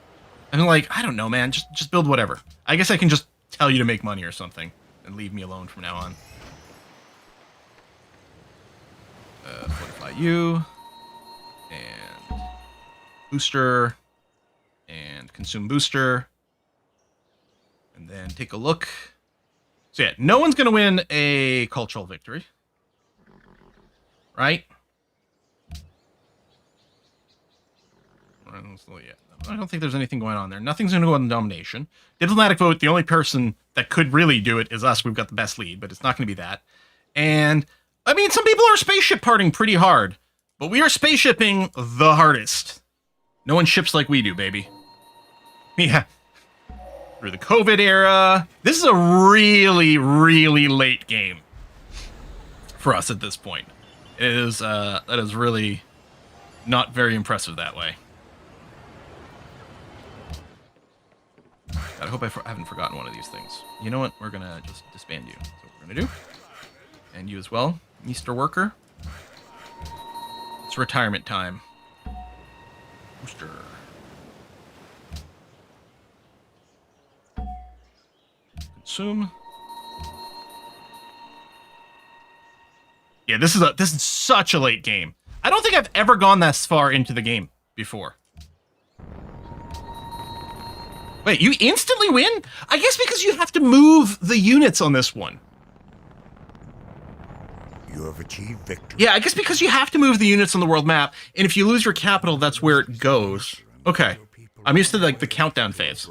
And I'm like, I don't know, man. Just build whatever. I guess I can just tell you to make money or something and leave me alone from now on. Fortify you. And booster. And consume booster. And then take a look. So yeah, no one's going to win a cultural victory. Right? I don't think there's anything going on there. Nothing's going to go on the domination. Diplomatic vote, the only person that could really do it is us. We've got the best lead, but it's not going to be that. And, I mean, some people are spaceship parting pretty hard, but we are spaceshipping the hardest. No one ships like we do, baby. Yeah. Through the COVID era. This is a really, really late game for us at this point. It is, that is really not very impressive that way. God, I hope I haven't forgotten one of these things. You know what? We're going to just disband you. That's what we're going to do. And you as well, Easter worker. It's retirement time. Booster. Consume. Yeah, this is such a late game. I don't think I've ever gone this far into the game before. Wait, you instantly win? I guess because you have to move the units on this one. You have achieved victory. Yeah, I guess because you have to move the units on the world map, and if you lose your capital, that's where it goes. Okay. I'm used to like the countdown phase.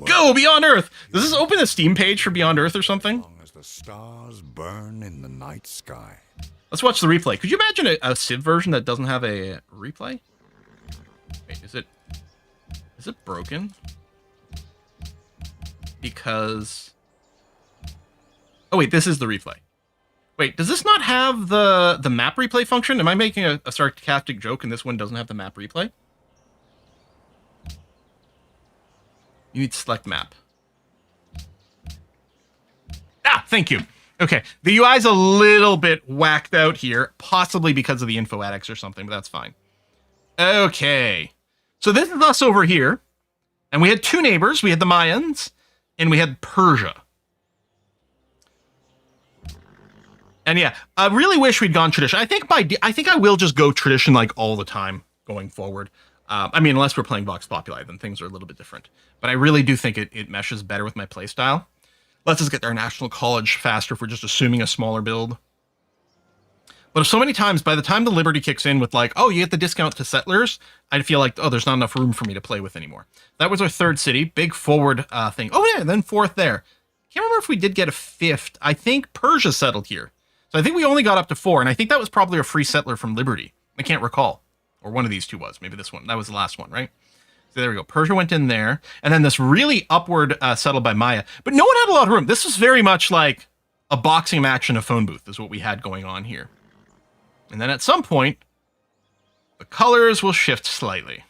Go Beyond Earth! Does this open a Steam page for Beyond Earth or something? As long as the stars burn in the night sky. Let's watch the replay. Could you imagine a Civ version that doesn't have a replay? Wait, is it broken? Because... Oh wait, this is the replay. Wait, does this not have the map replay function? Am I making a sarcastic joke and this one doesn't have the map replay? You need to select map. Ah, thank you. Okay, the UI's a little bit whacked out here, possibly because of the InfoAddict or something, but that's fine. Okay, so this is us over here, and we had two neighbors. We had the Mayans, and we had Persia. And yeah, I really wish we'd gone tradition. I think I will just go tradition like all the time going forward. I mean, unless we're playing Vox Populi, then things are a little bit different. But I really do think it meshes better with my playstyle. Lets us get to our national college faster if we're just assuming a smaller build. But if so many times, by the time the Liberty kicks in with like, oh, you get the discount to settlers, I feel like, oh, there's not enough room for me to play with anymore. That was our third city, big forward thing. Oh yeah, and then fourth there. Can't remember if we did get a fifth. I think Persia settled here. So I think we only got up to 4, and I think that was probably a free settler from Liberty. I can't recall. Or one of these two was. Maybe this one. That was the last one, right? So there we go. Persia went in there. And then this really upward settled by Maya. But no one had a lot of room. This was very much like a boxing match in a phone booth is what we had going on here. And then at some point, the colors will shift slightly.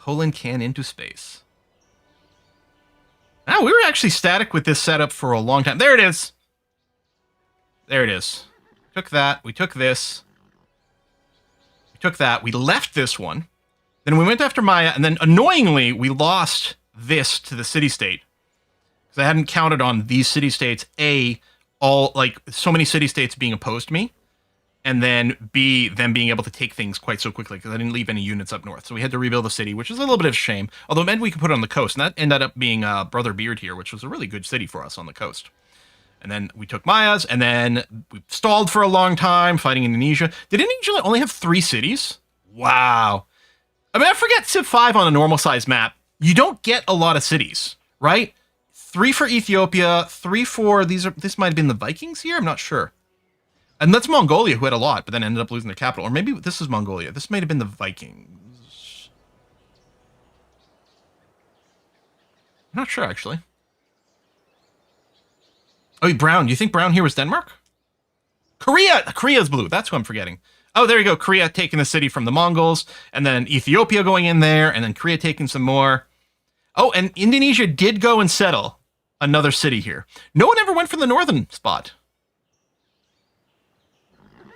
Poland can into space. Now, we were actually static with this setup for a long time. There it is. There it is. Took that. We took this. We took that. We left this one. Then we went after Maya, and then annoyingly, we lost this to the city-state. Because I hadn't counted on these city-states, A, all, like, so many city-states being opposed to me, and then B, them being able to take things quite so quickly, because I didn't leave any units up north. So we had to rebuild the city, which is a little bit of a shame. Although it meant we could put it on the coast, and that ended up being Brother Beard here, which was a really good city for us on the coast. And then we took Maya's, and then we stalled for a long time fighting Indonesia. Did Indonesia only have 3 cities? Wow. I mean, I forget Civ 5 on a normal size map. You don't get a lot of cities, right? 3 for Ethiopia, 3 for this might have been the Vikings here. I'm not sure. And that's Mongolia, who had a lot, but then ended up losing their capital. Or maybe this is Mongolia. This might have been the Vikings. I'm not sure, actually. Oh, Brown. You think Brown here was Denmark? Korea! Korea's blue. That's who I'm forgetting. Oh, there you go. Korea taking the city from the Mongols, and then Ethiopia going in there, and then Korea taking some more. Oh, and Indonesia did go and settle another city here. No one ever went for the northern spot.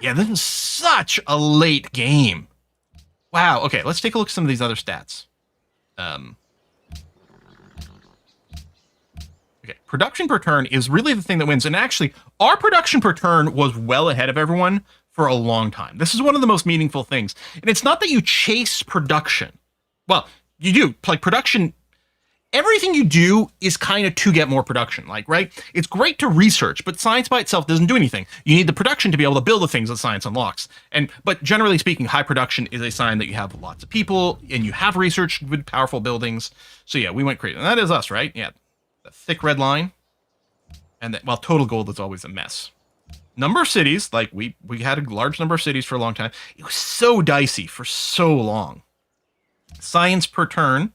Yeah, this is such a late game. Wow. Okay, let's take a look at some of these other stats. Okay, production per turn is really the thing that wins. And actually, our production per turn was well ahead of everyone for a long time. This is one of the most meaningful things. And it's not that you chase production. Well, you do. Like, production, everything you do is kind of to get more production. Like, right? It's great to research, but science by itself doesn't do anything. You need the production to be able to build the things that science unlocks. But generally speaking, high production is a sign that you have lots of people and you have research with powerful buildings. So yeah, we went crazy. And that is us, right? Yeah. The thick red line. And that, well, total gold is always a mess. Number of cities, like we had a large number of cities for a long time. It was so dicey for so long. Science per turn.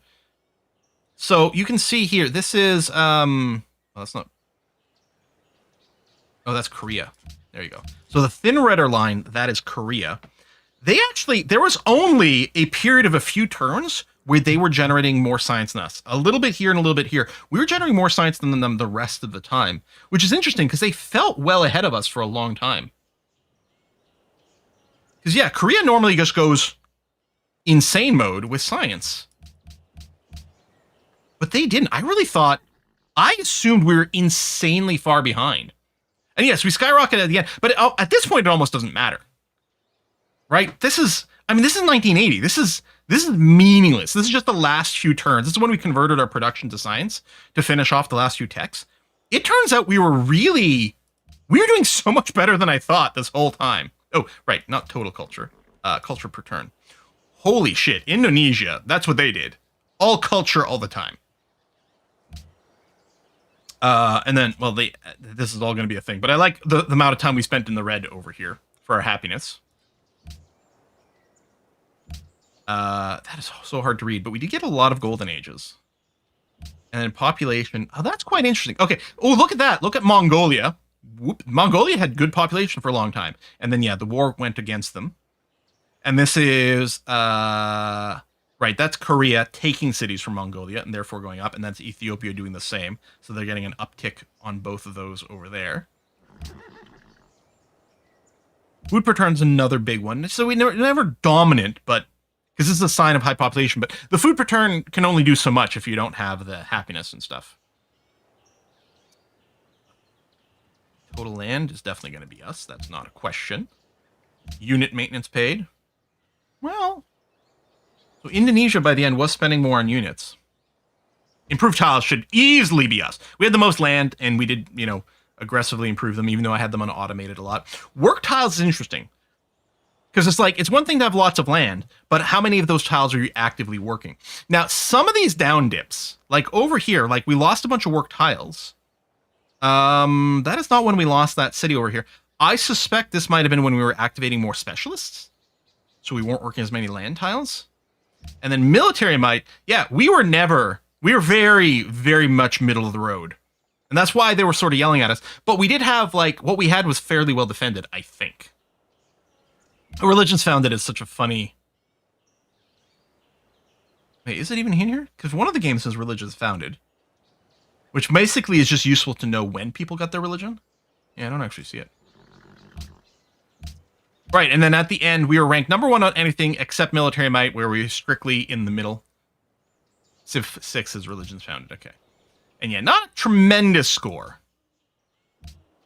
So you can see here, this is, well, that's not, oh, that's Korea. There you go. So the thin redder line, that is Korea. They actually, there was only a period of a few turns where they were generating more science than us. A little bit here and a little bit here. We were generating more science than them the rest of the time, which is interesting because they felt well ahead of us for a long time. Because yeah, Korea normally just goes insane mode with science. But they didn't. I really thought, I assumed we were insanely far behind. And yes, we skyrocketed at the end, but at this point, it almost doesn't matter. Right? This is, I mean, this is 1980. This is meaningless. This is just the last few turns. This is when we converted our production to science to finish off the last few techs. It turns out we were doing so much better than I thought this whole time. Oh, right. Not total culture. Culture per turn. Holy shit. Indonesia. That's what they did. All culture all the time. And then, well, this is all going to be a thing, but I like the amount of time we spent in the red over here for our happiness. That is so hard to read, but we did get a lot of golden ages. And then population. Oh, that's quite interesting. Okay. Oh, look at that. Look at Mongolia. Whoop. Mongolia had good population for a long time. And then, yeah, the war went against them. And this is, right, that's Korea taking cities from Mongolia and therefore going up. And that's Ethiopia doing the same. So they're getting an uptick on both of those over there. Food per turn is another big one. So we never dominant, but because this is a sign of high population. But the food per turn can only do so much if you don't have the happiness and stuff. Total land is definitely going to be us. That's not a question. Unit maintenance paid. Well, so Indonesia by the end was spending more on units. Improved tiles should easily be us. We had the most land, and we did, aggressively improve them, even though I had them on automated a lot. Work tiles is interesting. Because it's like, it's one thing to have lots of land, but how many of those tiles are you actively working? Now, some of these down dips, like over here, like we lost a bunch of work tiles. That is not when we lost that city over here. I suspect this might have been when we were activating more specialists. So we weren't working as many land tiles. And then military might, yeah, we were very, very much middle of the road. And that's why they were sort of yelling at us. But we did have, like, what we had was fairly well defended, I think. Religions Founded is such a funny... Wait, is it even in here? Because one of the games says Religions Founded. Which basically is just useful to know when people got their religion. Yeah, I don't actually see it. Right, and then at the end, we were ranked number 1 on anything except Military Might, where we were strictly in the middle. Civ 6 is Religions Founded, okay. And yeah, not a tremendous score,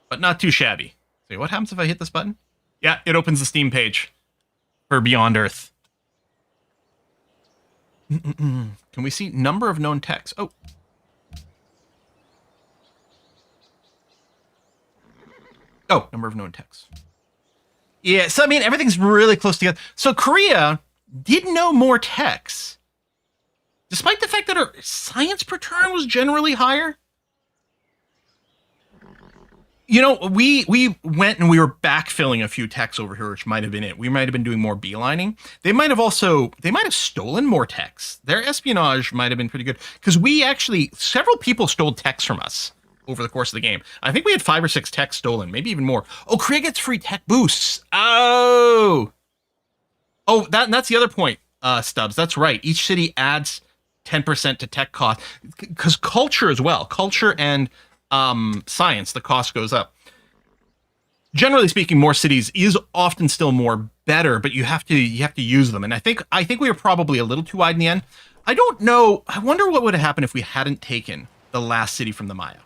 but not too shabby. So what happens if I hit this button? Yeah, it opens the Steam page for Beyond Earth. Can we see number of known techs? Oh. Oh, number of known techs. Yeah, so I mean, everything's really close together. So Korea did know more techs, despite the fact that our science per turn was generally higher. You know, we went and we were backfilling a few techs over here, which might have been it. We might have been doing more beelining. They might have stolen more techs. Their espionage might have been pretty good, because several people stole techs from us over the course of the game. I think we had 5 or 6 techs stolen, maybe even more. Oh, Korea gets free tech boosts. Oh, that's the other point, Stubbs. That's right. Each city adds 10% to tech cost, because culture as well. Culture and science, the cost goes up. Generally speaking, more cities is often still more better, but you have to use them. And I think we were probably a little too wide in the end. I don't know. I wonder what would have happened if we hadn't taken the last city from the Maya.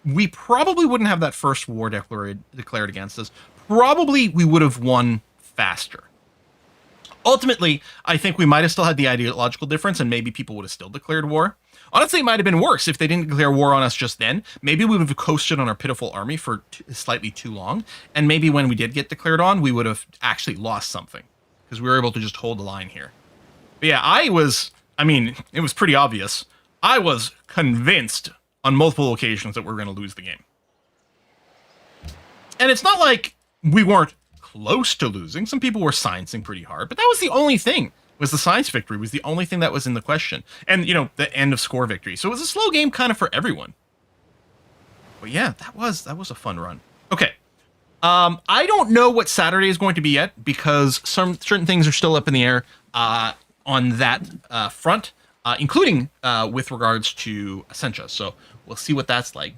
We probably wouldn't have that first war declared against us. Probably we would have won faster. Ultimately, I think we might have still had the ideological difference, and maybe people would have still declared war. Honestly, it might have been worse if they didn't declare war on us just then. Maybe we would have coasted on our pitiful army for slightly too long, and maybe when we did get declared on, we would have actually lost something, because we were able to just hold the line here. But yeah, it was pretty obvious. I was convinced on multiple occasions that we were going to lose the game. And it's not like we weren't close to losing. Some people were sciencing pretty hard, but that was the only thing. Was the science victory was the only thing that was in the question. And, you know, the end of score victory. So it was a slow game kind of for everyone. But yeah, that was a fun run. Okay. I don't know what Saturday is going to be yet, because certain things are still up in the air on that front, including with regards to Essentia. So we'll see what that's like.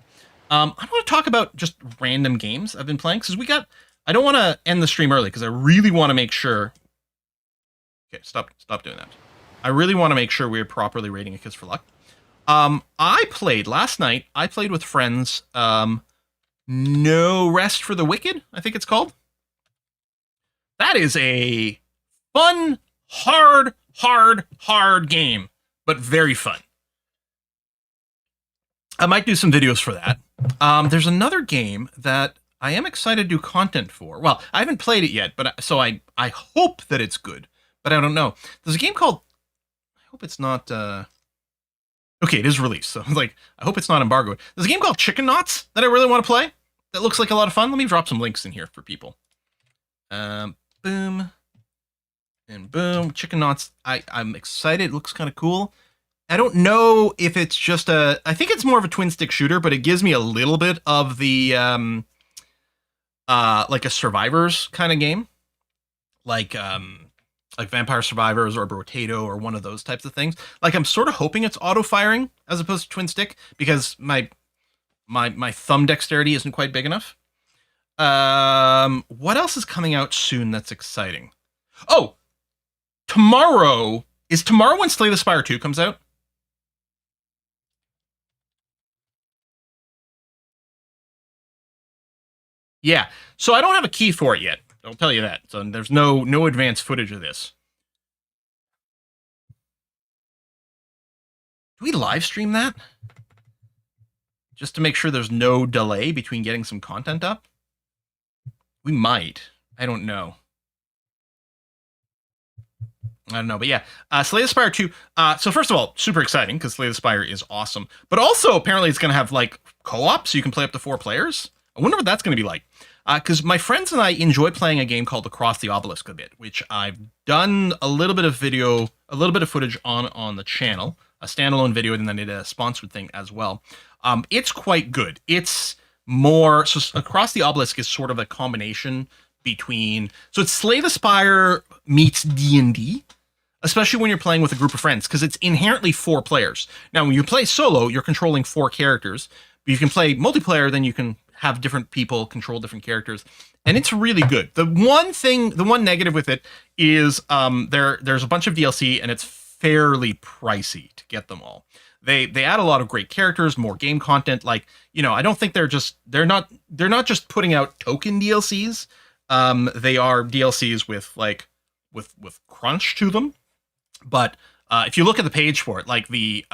I want to talk about just random games I've been playing, because I don't want to end the stream early, because I really want to make sure. Okay, stop doing that. I really want to make sure we're properly rating A Kiss for Luck. I played last night. I played with friends. No Rest for the Wicked, I think it's called. That is a fun, hard game, but very fun. I might do some videos for that. There's another game that I am excited to do content for. Well, I haven't played it yet, but so I hope that it's good. But I don't know. There's a game called, I hope it's not, okay, it is released. So I hope it's not embargoed. There's a game called Chicken Knots that I really want to play. That looks like a lot of fun. Let me drop some links in here for people. Boom. And boom. Chicken Knots. I'm excited. It looks kind of cool. I don't know if it's just I think it's more of a twin stick shooter, but it gives me a little bit of the, like a Survivors kind of game. Like Vampire Survivors or Brotato or one of those types of things. Like, I'm sort of hoping it's auto-firing as opposed to twin stick, because my thumb dexterity isn't quite big enough. What else is coming out soon that's exciting? Oh, tomorrow. Is tomorrow when Slay the Spire 2 comes out? Yeah, so I don't have a key for it yet. I'll tell you that. So there's no advanced footage of this. Do we live stream that? Just to make sure there's no delay between getting some content up? We might. I don't know. But yeah, Slay the Spire 2. So first of all, super exciting, because Slay the Spire is awesome. But also, apparently, it's going to have, like, co-op, so you can play up to 4 players. I wonder what that's going to be like. Because my friends and I enjoy playing a game called Across the Obelisk a bit, which I've done a little bit of footage on the channel, a standalone video, and then I did a sponsored thing as well. It's quite good. It's more, so Across the Obelisk is sort of a combination between, so it's Slay the Spire meets D&D, especially when you're playing with a group of friends, because it's inherently 4 players. Now, when you play solo, you're controlling 4 characters, but you can play multiplayer, then you can have different people control different characters, and it's really good. The one negative with it is there's a bunch of DLC, and it's fairly pricey to get them all. They add a lot of great characters, more game content. Like, you know, I don't think they're not just putting out token DLCs. They are DLCs with like with crunch to them. But if you look at the page for it, like the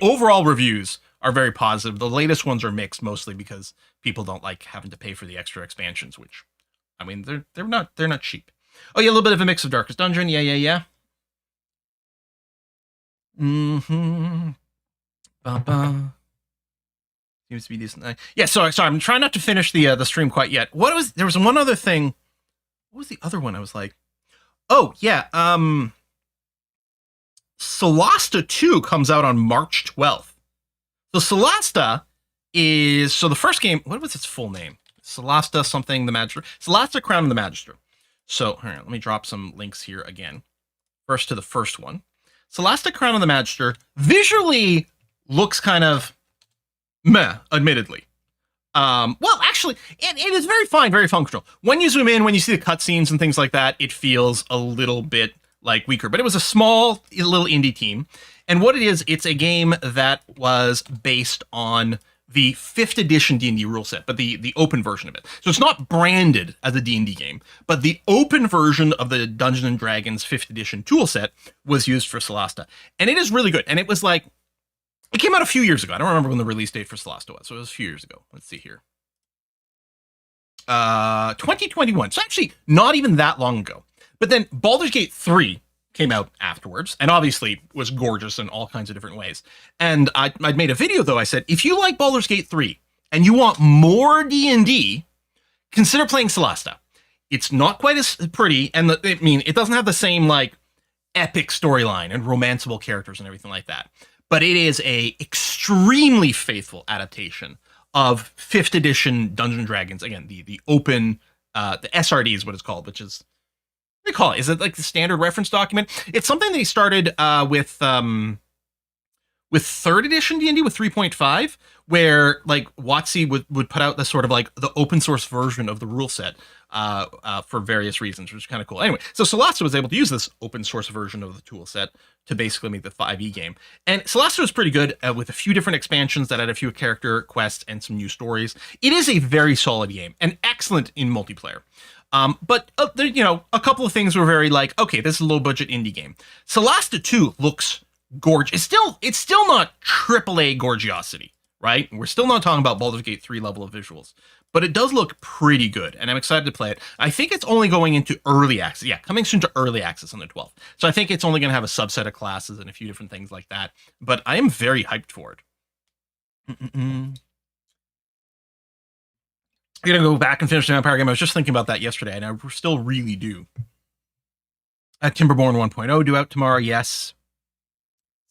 overall reviews are very positive. The latest ones are mixed, mostly because people don't like having to pay for the extra expansions, which, I mean, they're not cheap. Oh yeah, a little bit of a mix of Darkest Dungeon. Yeah. Mm-hmm. Seems to be decent. Yeah, sorry. I'm trying not to finish the stream quite yet. There was one other thing. What was the other one? I was like, oh yeah, Solasta 2 comes out on March 12th. So Solasta is the first game. What was its full name? Solasta something the Magister. Solasta Crown of the Magister. So all right, let me drop some links here again. First to the first one. Solasta Crown of the Magister visually looks kind of meh, admittedly. Well, actually, it is very fine, very functional. When you zoom in, when you see the cutscenes and things like that, it feels a little bit like weaker. But it was a small little indie team. And what it is, it's a game that was based on the 5th edition D&D rule set, but the open version of it. So it's not branded as a D&D game, but the open version of the Dungeons & Dragons 5th edition tool set was used for Solasta. And it is really good. And it was like, it came out a few years ago. I don't remember when the release date for Solasta was, so it was a few years ago. Let's see here. 2021. So actually not even that long ago. But then Baldur's Gate 3 came out afterwards, and obviously was gorgeous in all kinds of different ways. And I'd made a video, though. I said, if you like Baldur's Gate 3 and you want more D&D, consider playing Solasta. It's not quite as pretty, and it doesn't have the same like epic storyline and romanceable characters and everything like that. But it is a extremely faithful adaptation of 5th edition Dungeons & Dragons. Again, the open, the SRD is what it's called, which is, what do they call it? Is it like the standard reference document? It's something they started with 3rd edition D&D with 3.5, where like WotC would put out this sort of like the open source version of the rule set for various reasons, which is kind of cool. Anyway, so Solasta was able to use this open source version of the tool set to basically make the 5e game. And Solasta was pretty good with a few different expansions that had a few character quests and some new stories. It is a very solid game and excellent in multiplayer. But there, you know, a couple of things were very like, okay, this is a low budget indie game. Solasta 2 looks gorgeous. It's still not AAA gorgeosity, right? We're still not talking about Baldur's Gate 3 level of visuals, but it does look pretty good, and I'm excited to play it. I think it's only going into early access. Yeah, coming soon to early access on the 12th. So I think it's only going to have a subset of classes and a few different things like that. But I am very hyped for it. I'm going to go back and finish the Empire game. I was just thinking about that yesterday, and I still really do. Timberborn 1.0 due out tomorrow, yes.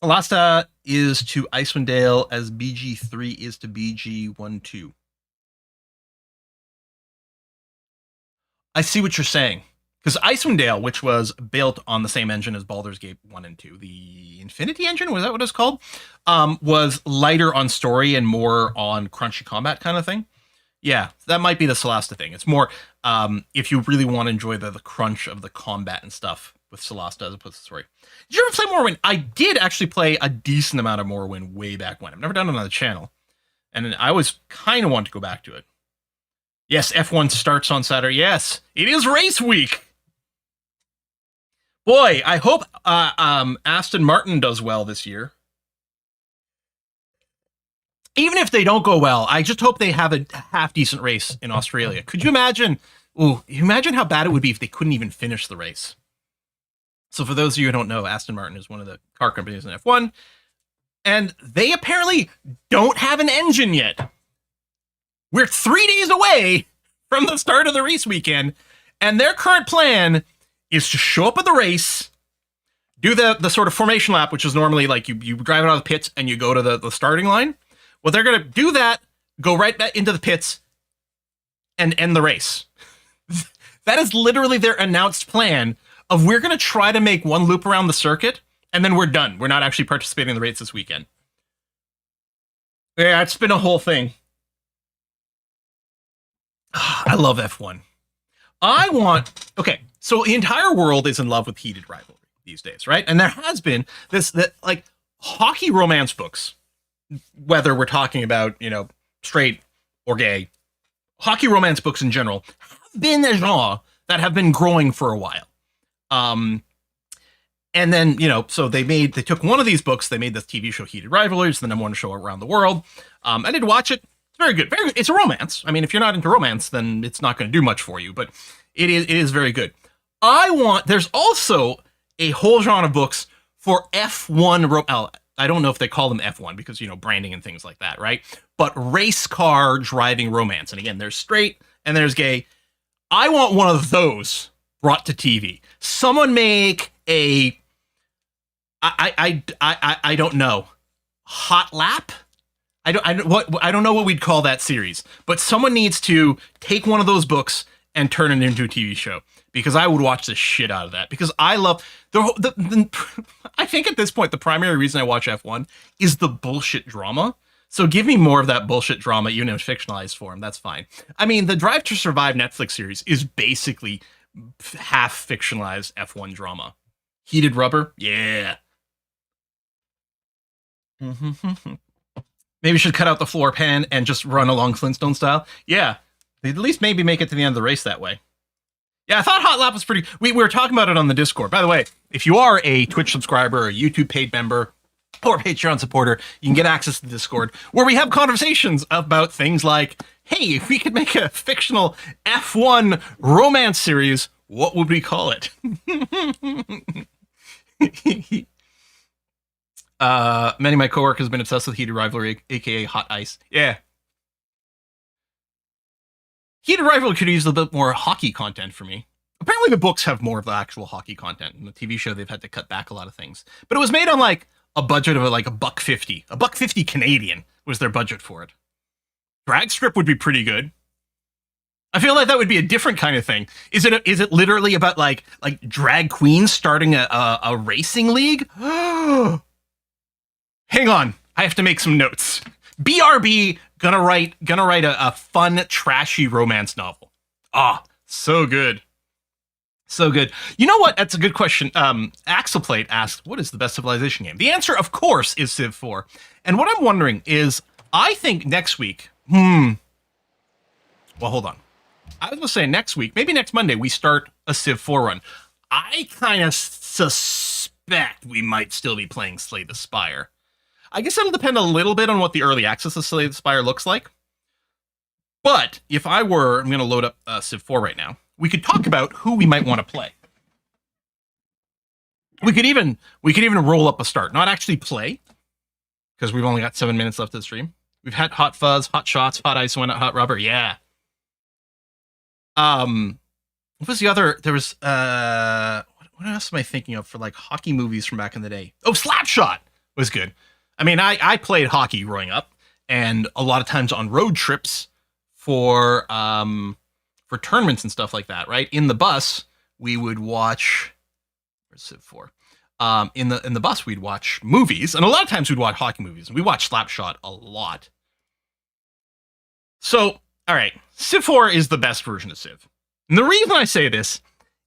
Solasta is to Icewind Dale as BG3 is to BG12. I see what you're saying. Because Icewind Dale, which was built on the same engine as Baldur's Gate 1 and 2, the Infinity engine, was that what it's called? Was lighter on story and more on crunchy combat kind of thing. Yeah, that might be the Solasta thing. It's more if you really want to enjoy the crunch of the combat and stuff with Solasta as opposed to story. Did you ever play Morrowind? I did actually play a decent amount of Morrowind way back when. I've never done it on the channel. And I always kind of want to go back to it. Yes, F1 starts on Saturday. Yes, it is race week. Boy, I hope Aston Martin does well this year. Even if they don't go well, I just hope they have a half-decent race in Australia. Could you imagine? Ooh, imagine how bad it would be if they couldn't even finish the race. So for those of you who don't know, Aston Martin is one of the car companies in F1, and they apparently don't have an engine yet. We're 3 days away from the start of the race weekend, and their current plan is to show up at the race, do the sort of formation lap, which is normally like you drive it out of the pits and you go to the starting line. Well, they're going to do that, go right back into the pits, and end the race. That is literally their announced plan of we're going to try to make one loop around the circuit, and then we're done. We're not actually participating in the race this weekend. Yeah, it's been a whole thing. I love F1. Okay, so the entire world is in love with heated rivalry these days, right? And there has been this, like, hockey romance books whether we're talking about, straight or gay, hockey romance books in general have been a genre that have been growing for a while. And then, so they took one of these books, they made this TV show Heated Rivalries, the #1 show around the world. I did watch it. It's very good. Very good. It's a romance. I mean, if you're not into romance, then it's not going to do much for you, but it is very good. There's also a whole genre of books for F1, I don't know if they call them F1 because, branding and things like that, right? But race car driving romance. And again, there's straight and there's gay. I want one of those brought to TV. Someone make a, I don't know, Hot Lap? I don't know what we'd call that series, but someone needs to take one of those books and turn it into a TV show, because I would watch the shit out of that, because I love I think at this point, the primary reason I watch F1 is the bullshit drama. So give me more of that bullshit drama, even in fictionalized form. That's fine. I mean, the Drive to Survive Netflix series is basically half fictionalized F1 drama. Heated Rubber? Yeah. Maybe we should cut out the floor pan and just run along Flintstone style. Yeah. At least maybe make it to the end of the race that way. Yeah, I thought Hot Lap was pretty... We were talking about it on the Discord. By the way, if you are a Twitch subscriber, a YouTube paid member, or Patreon supporter, you can get access to the Discord, where we have conversations about things like, hey, if we could make a fictional F1 romance series, what would we call it? Many of my coworkers have been obsessed with Heated Rivalry, aka Hot Ice. Yeah. Heated Rivalry could use a bit more hockey content for me. Apparently the books have more of the actual hockey content. In the TV show, they've had to cut back a lot of things. But it was made on like a budget of like $1.50. $1.50 Canadian was their budget for it. Drag strip would be pretty good. I feel like that would be a different kind of thing. Is it literally about like drag queens starting a racing league? Hang on, I have to make some notes. BRB gonna write a fun, trashy romance novel. So good. So good. You know what? That's a good question. Axelplate asked, what is the best Civilization game? The answer, of course, is Civ 4. And what I'm wondering is, I think next week, well, hold on. I was gonna say next week, maybe next Monday, we start a Civ 4 run. I kind of suspect we might still be playing Slay the Spire. I guess it'll depend a little bit on what the early access of Slay the Spire looks like. But if I'm going to load up Civ 4 right now, we could talk about who we might want to play. We could even roll up a start, not actually play, because we've only got 7 minutes left of the stream. We've had Hot Fuzz, Hot Shots, Hot Ice, went Hot Rubber. Yeah. What was the other? There was what else am I thinking of for like hockey movies from back in the day? Oh, Slapshot was good. I mean, I played hockey growing up, and a lot of times on road trips for tournaments and stuff like that, right? In the bus, we would watch, where's Civ 4? In the bus, we'd watch movies, and a lot of times we'd watch hockey movies, and we watched Slapshot a lot. So, all right, Civ 4 is the best version of Civ. And the reason I say this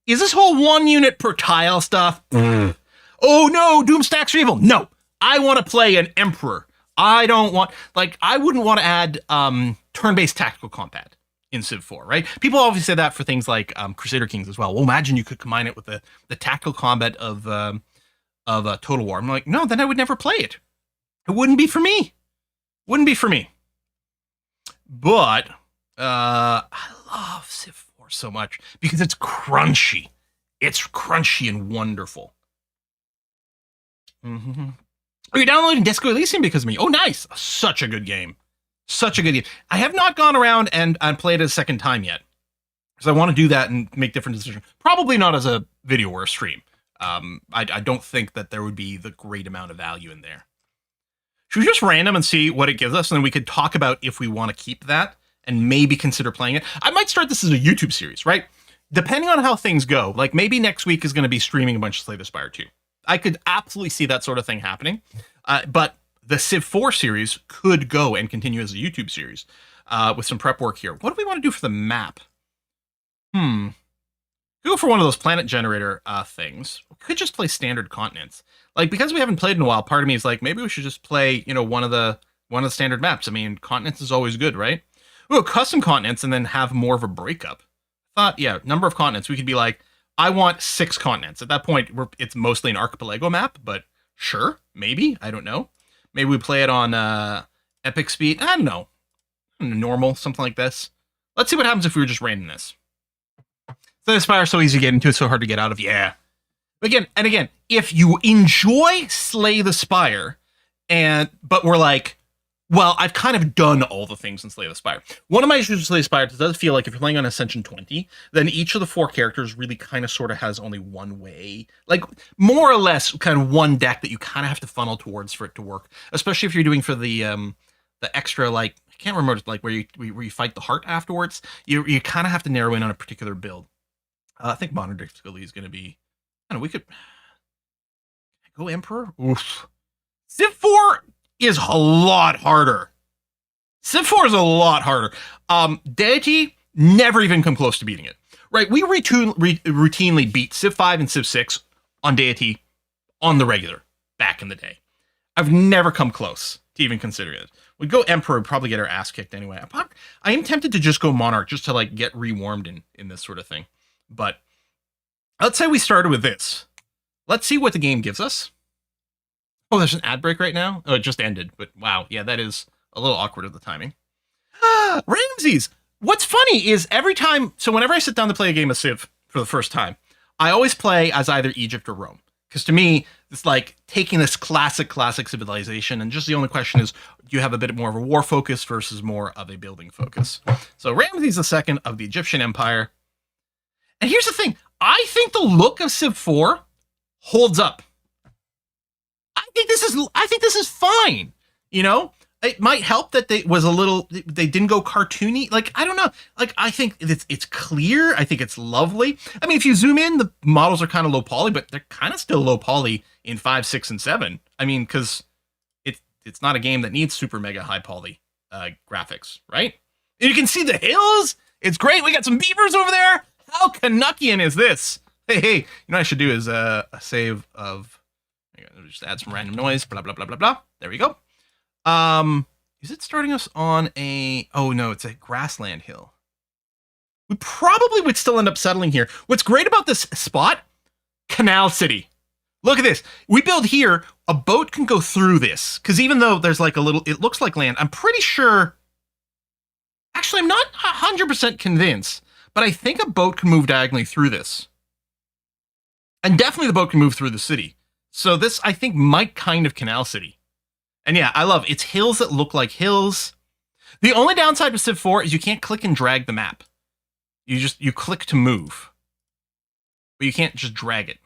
is this whole 1 unit per tile stuff. Oh no, Doomstacks are evil. No. I want to play an Emperor. I wouldn't want to add turn-based tactical combat in Civ 4, right? People obviously say that for things like Crusader Kings as well. Well, imagine you could combine it with the tactical combat of Total War. I'm like, no, then I would never play it. It wouldn't be for me. Wouldn't be for me. But I love Civ 4 so much because it's crunchy. It's crunchy and wonderful. Are you downloading Disco Elysium because of me? Oh, nice. Such a good game. Such a good game. I have not gone around and played it a second time yet, because I want to do that and make different decisions. Probably not as a video or a stream. I don't think that there would be the great amount of value in there. Should we just random and see what it gives us, and then we could talk about if we want to keep that and maybe consider playing it? I might start this as a YouTube series, right? Depending on how things go, like maybe next week is going to be streaming a bunch of Slay the Spire 2. I could absolutely see that sort of thing happening. But the Civ 4 series could go and continue as a YouTube series with some prep work here. What do we want to do for the map? Go for one of those planet generator things. We could just play standard continents. Like, because we haven't played in a while, part of me is like, maybe we should just play, one of the one of the standard maps. I mean, continents is always good, right? Ooh, custom continents and then have more of a breakup. Thought, yeah, number of continents. We could be like, I want 6 continents. At that point, it's mostly an archipelago map, but sure, maybe. I don't know. Maybe we play it on epic speed. I don't know. Normal, something like this. Let's see what happens if we were just random this. Slay the Spire, so easy to get into, it's so hard to get out of. Yeah. Again, if you enjoy Slay the Spire, but we're like, well, I've kind of done all the things in Slay the Spire. One of my issues with Slay the Spire, it does feel like if you're playing on Ascension 20, then each of the 4 characters really kind of sort of has only one way. Like, more or less, kind of one deck that you kind of have to funnel towards for it to work. Especially if you're doing for the extra, like, I can't remember, like, where you fight the heart afterwards. You kind of have to narrow in on a particular build. I think Modern Difficulty is going to be... I don't know, we could... Go Emperor? Oof. Civ 4... is a lot harder. Civ 4 is a lot harder. Deity never even come close to beating it. Right? We routinely beat Civ 5 and Civ 6 on Deity on the regular back in the day. I've never come close to even considering it. We'd go Emperor, probably get our ass kicked anyway. I am tempted to just go Monarch just to like get rewarmed in this sort of thing. But let's say we started with this. Let's see what the game gives us. Oh, there's an ad break right now? Oh, it just ended, but wow. Yeah, that is a little awkward of the timing. Ramses! What's funny is every time, so whenever I sit down to play a game of Civ for the first time, I always play as either Egypt or Rome. Because to me, it's like taking this classic civilization, and just the only question is, do you have a bit more of a war focus versus more of a building focus? So Ramses II of the Egyptian Empire. And here's the thing, I think the look of Civ 4 holds up. I think this is fine. You know, it might help that they didn't go cartoony. Like, I don't know. Like, I think it's clear. I think it's lovely. I mean, if you zoom in, the models are kind of low poly, but they're kind of still low poly in 5, 6, and 7. I mean, because it's not a game that needs super mega high poly graphics, right? And you can see the hills. It's great. We got some beavers over there. How Canuckian is this? Hey, you know what I should do is a save of... Just add some random noise, blah, blah, blah, blah, blah. There we go. Is it starting us on a... Oh, no, it's a grassland hill. We probably would still end up settling here. What's great about this spot? Canal City. Look at this. We build here. A boat can go through this. Because even though there's like a little... It looks like land. I'm pretty sure... Actually, I'm not 100% convinced. But I think a boat can move diagonally through this. And definitely the boat can move through the city. So this, I think, might kind of Canal City. And yeah, I love it. It's hills that look like hills. The only downside with Civ 4 is you can't click and drag the map. You click to move. But you can't just drag it.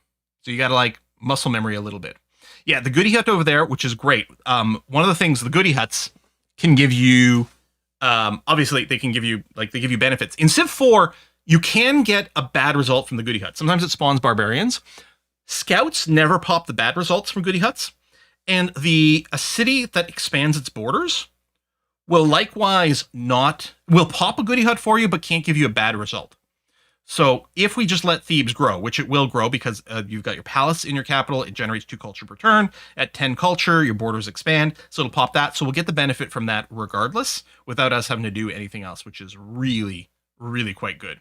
So you got to like muscle memory a little bit. Yeah, the Goody Hut over there, which is great. One of the things the Goody Huts can give you, obviously they give you benefits. In Civ 4, you can get a bad result from the Goody Hut. Sometimes it spawns barbarians. Scouts never pop the bad results from Goody Huts, and a city that expands its borders will likewise will pop a Goody Hut for you, but can't give you a bad result. So if we just let Thebes grow, which it will grow because you've got your palace in your capital, it generates 2 culture per turn. At 10 culture, your borders expand, so it'll pop that. So we'll get the benefit from that regardless, without us having to do anything else, which is really, really quite good.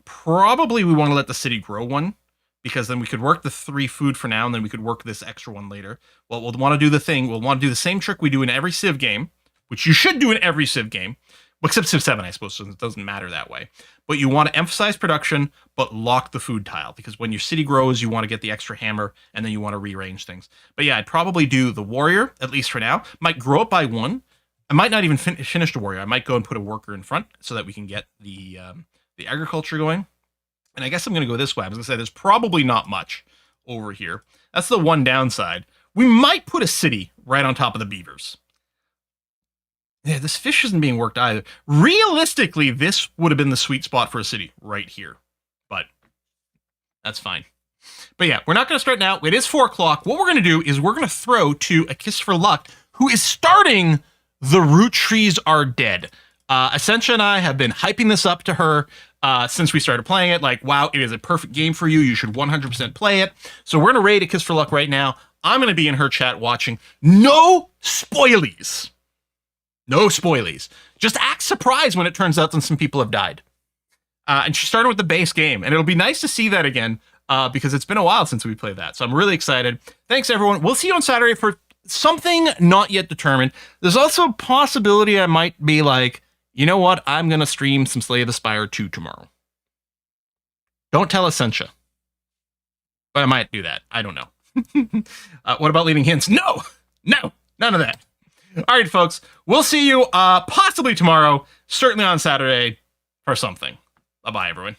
Probably we want to let the city grow one, because then we could work the 3 food for now, and then we could work this extra one later. Well, we'll want to do we'll want to do the same trick we do in every Civ game, which you should do in every Civ game, except Civ 7, I suppose, so it doesn't matter that way. But you want to emphasize production, but lock the food tile, because when your city grows, you want to get the extra hammer, and then you want to rearrange things. But yeah, I'd probably do the warrior, at least for now. Might grow it by 1. I might not even finish the warrior. I might go and put a worker in front, so that we can get the agriculture going. And I guess I'm going to go this way. I was going to say there's probably not much over here. That's the one downside. We might put a city right on top of the beavers. Yeah, this fish isn't being worked either. Realistically, this would have been the sweet spot for a city right here. But that's fine. But yeah, we're not going to start now. It is 4 o'clock. What we're going to do is we're going to throw to A Kiss for Luck, who is starting The Root Trees Are Dead. Essentia and I have been hyping this up to her since we started playing it. Like, wow, it is a perfect game for you. You should 100% play it. So we're going to raid A Kiss for Luck right now. I'm going to be in her chat watching. No spoilies. No spoilies. Just act surprised when it turns out that some people have died. And she started with the base game. And it'll be nice to see that again because it's been a while since we played that. So I'm really excited. Thanks, everyone. We'll see you on Saturday for something not yet determined. There's also a possibility I might be like, you know what? I'm going to stream some Slay the Spire 2 tomorrow. Don't tell Essentia. But I might do that. I don't know. What about leaving hints? No, none of that. All right, folks, we'll see you possibly tomorrow, certainly on Saturday for something. Bye-bye, everyone.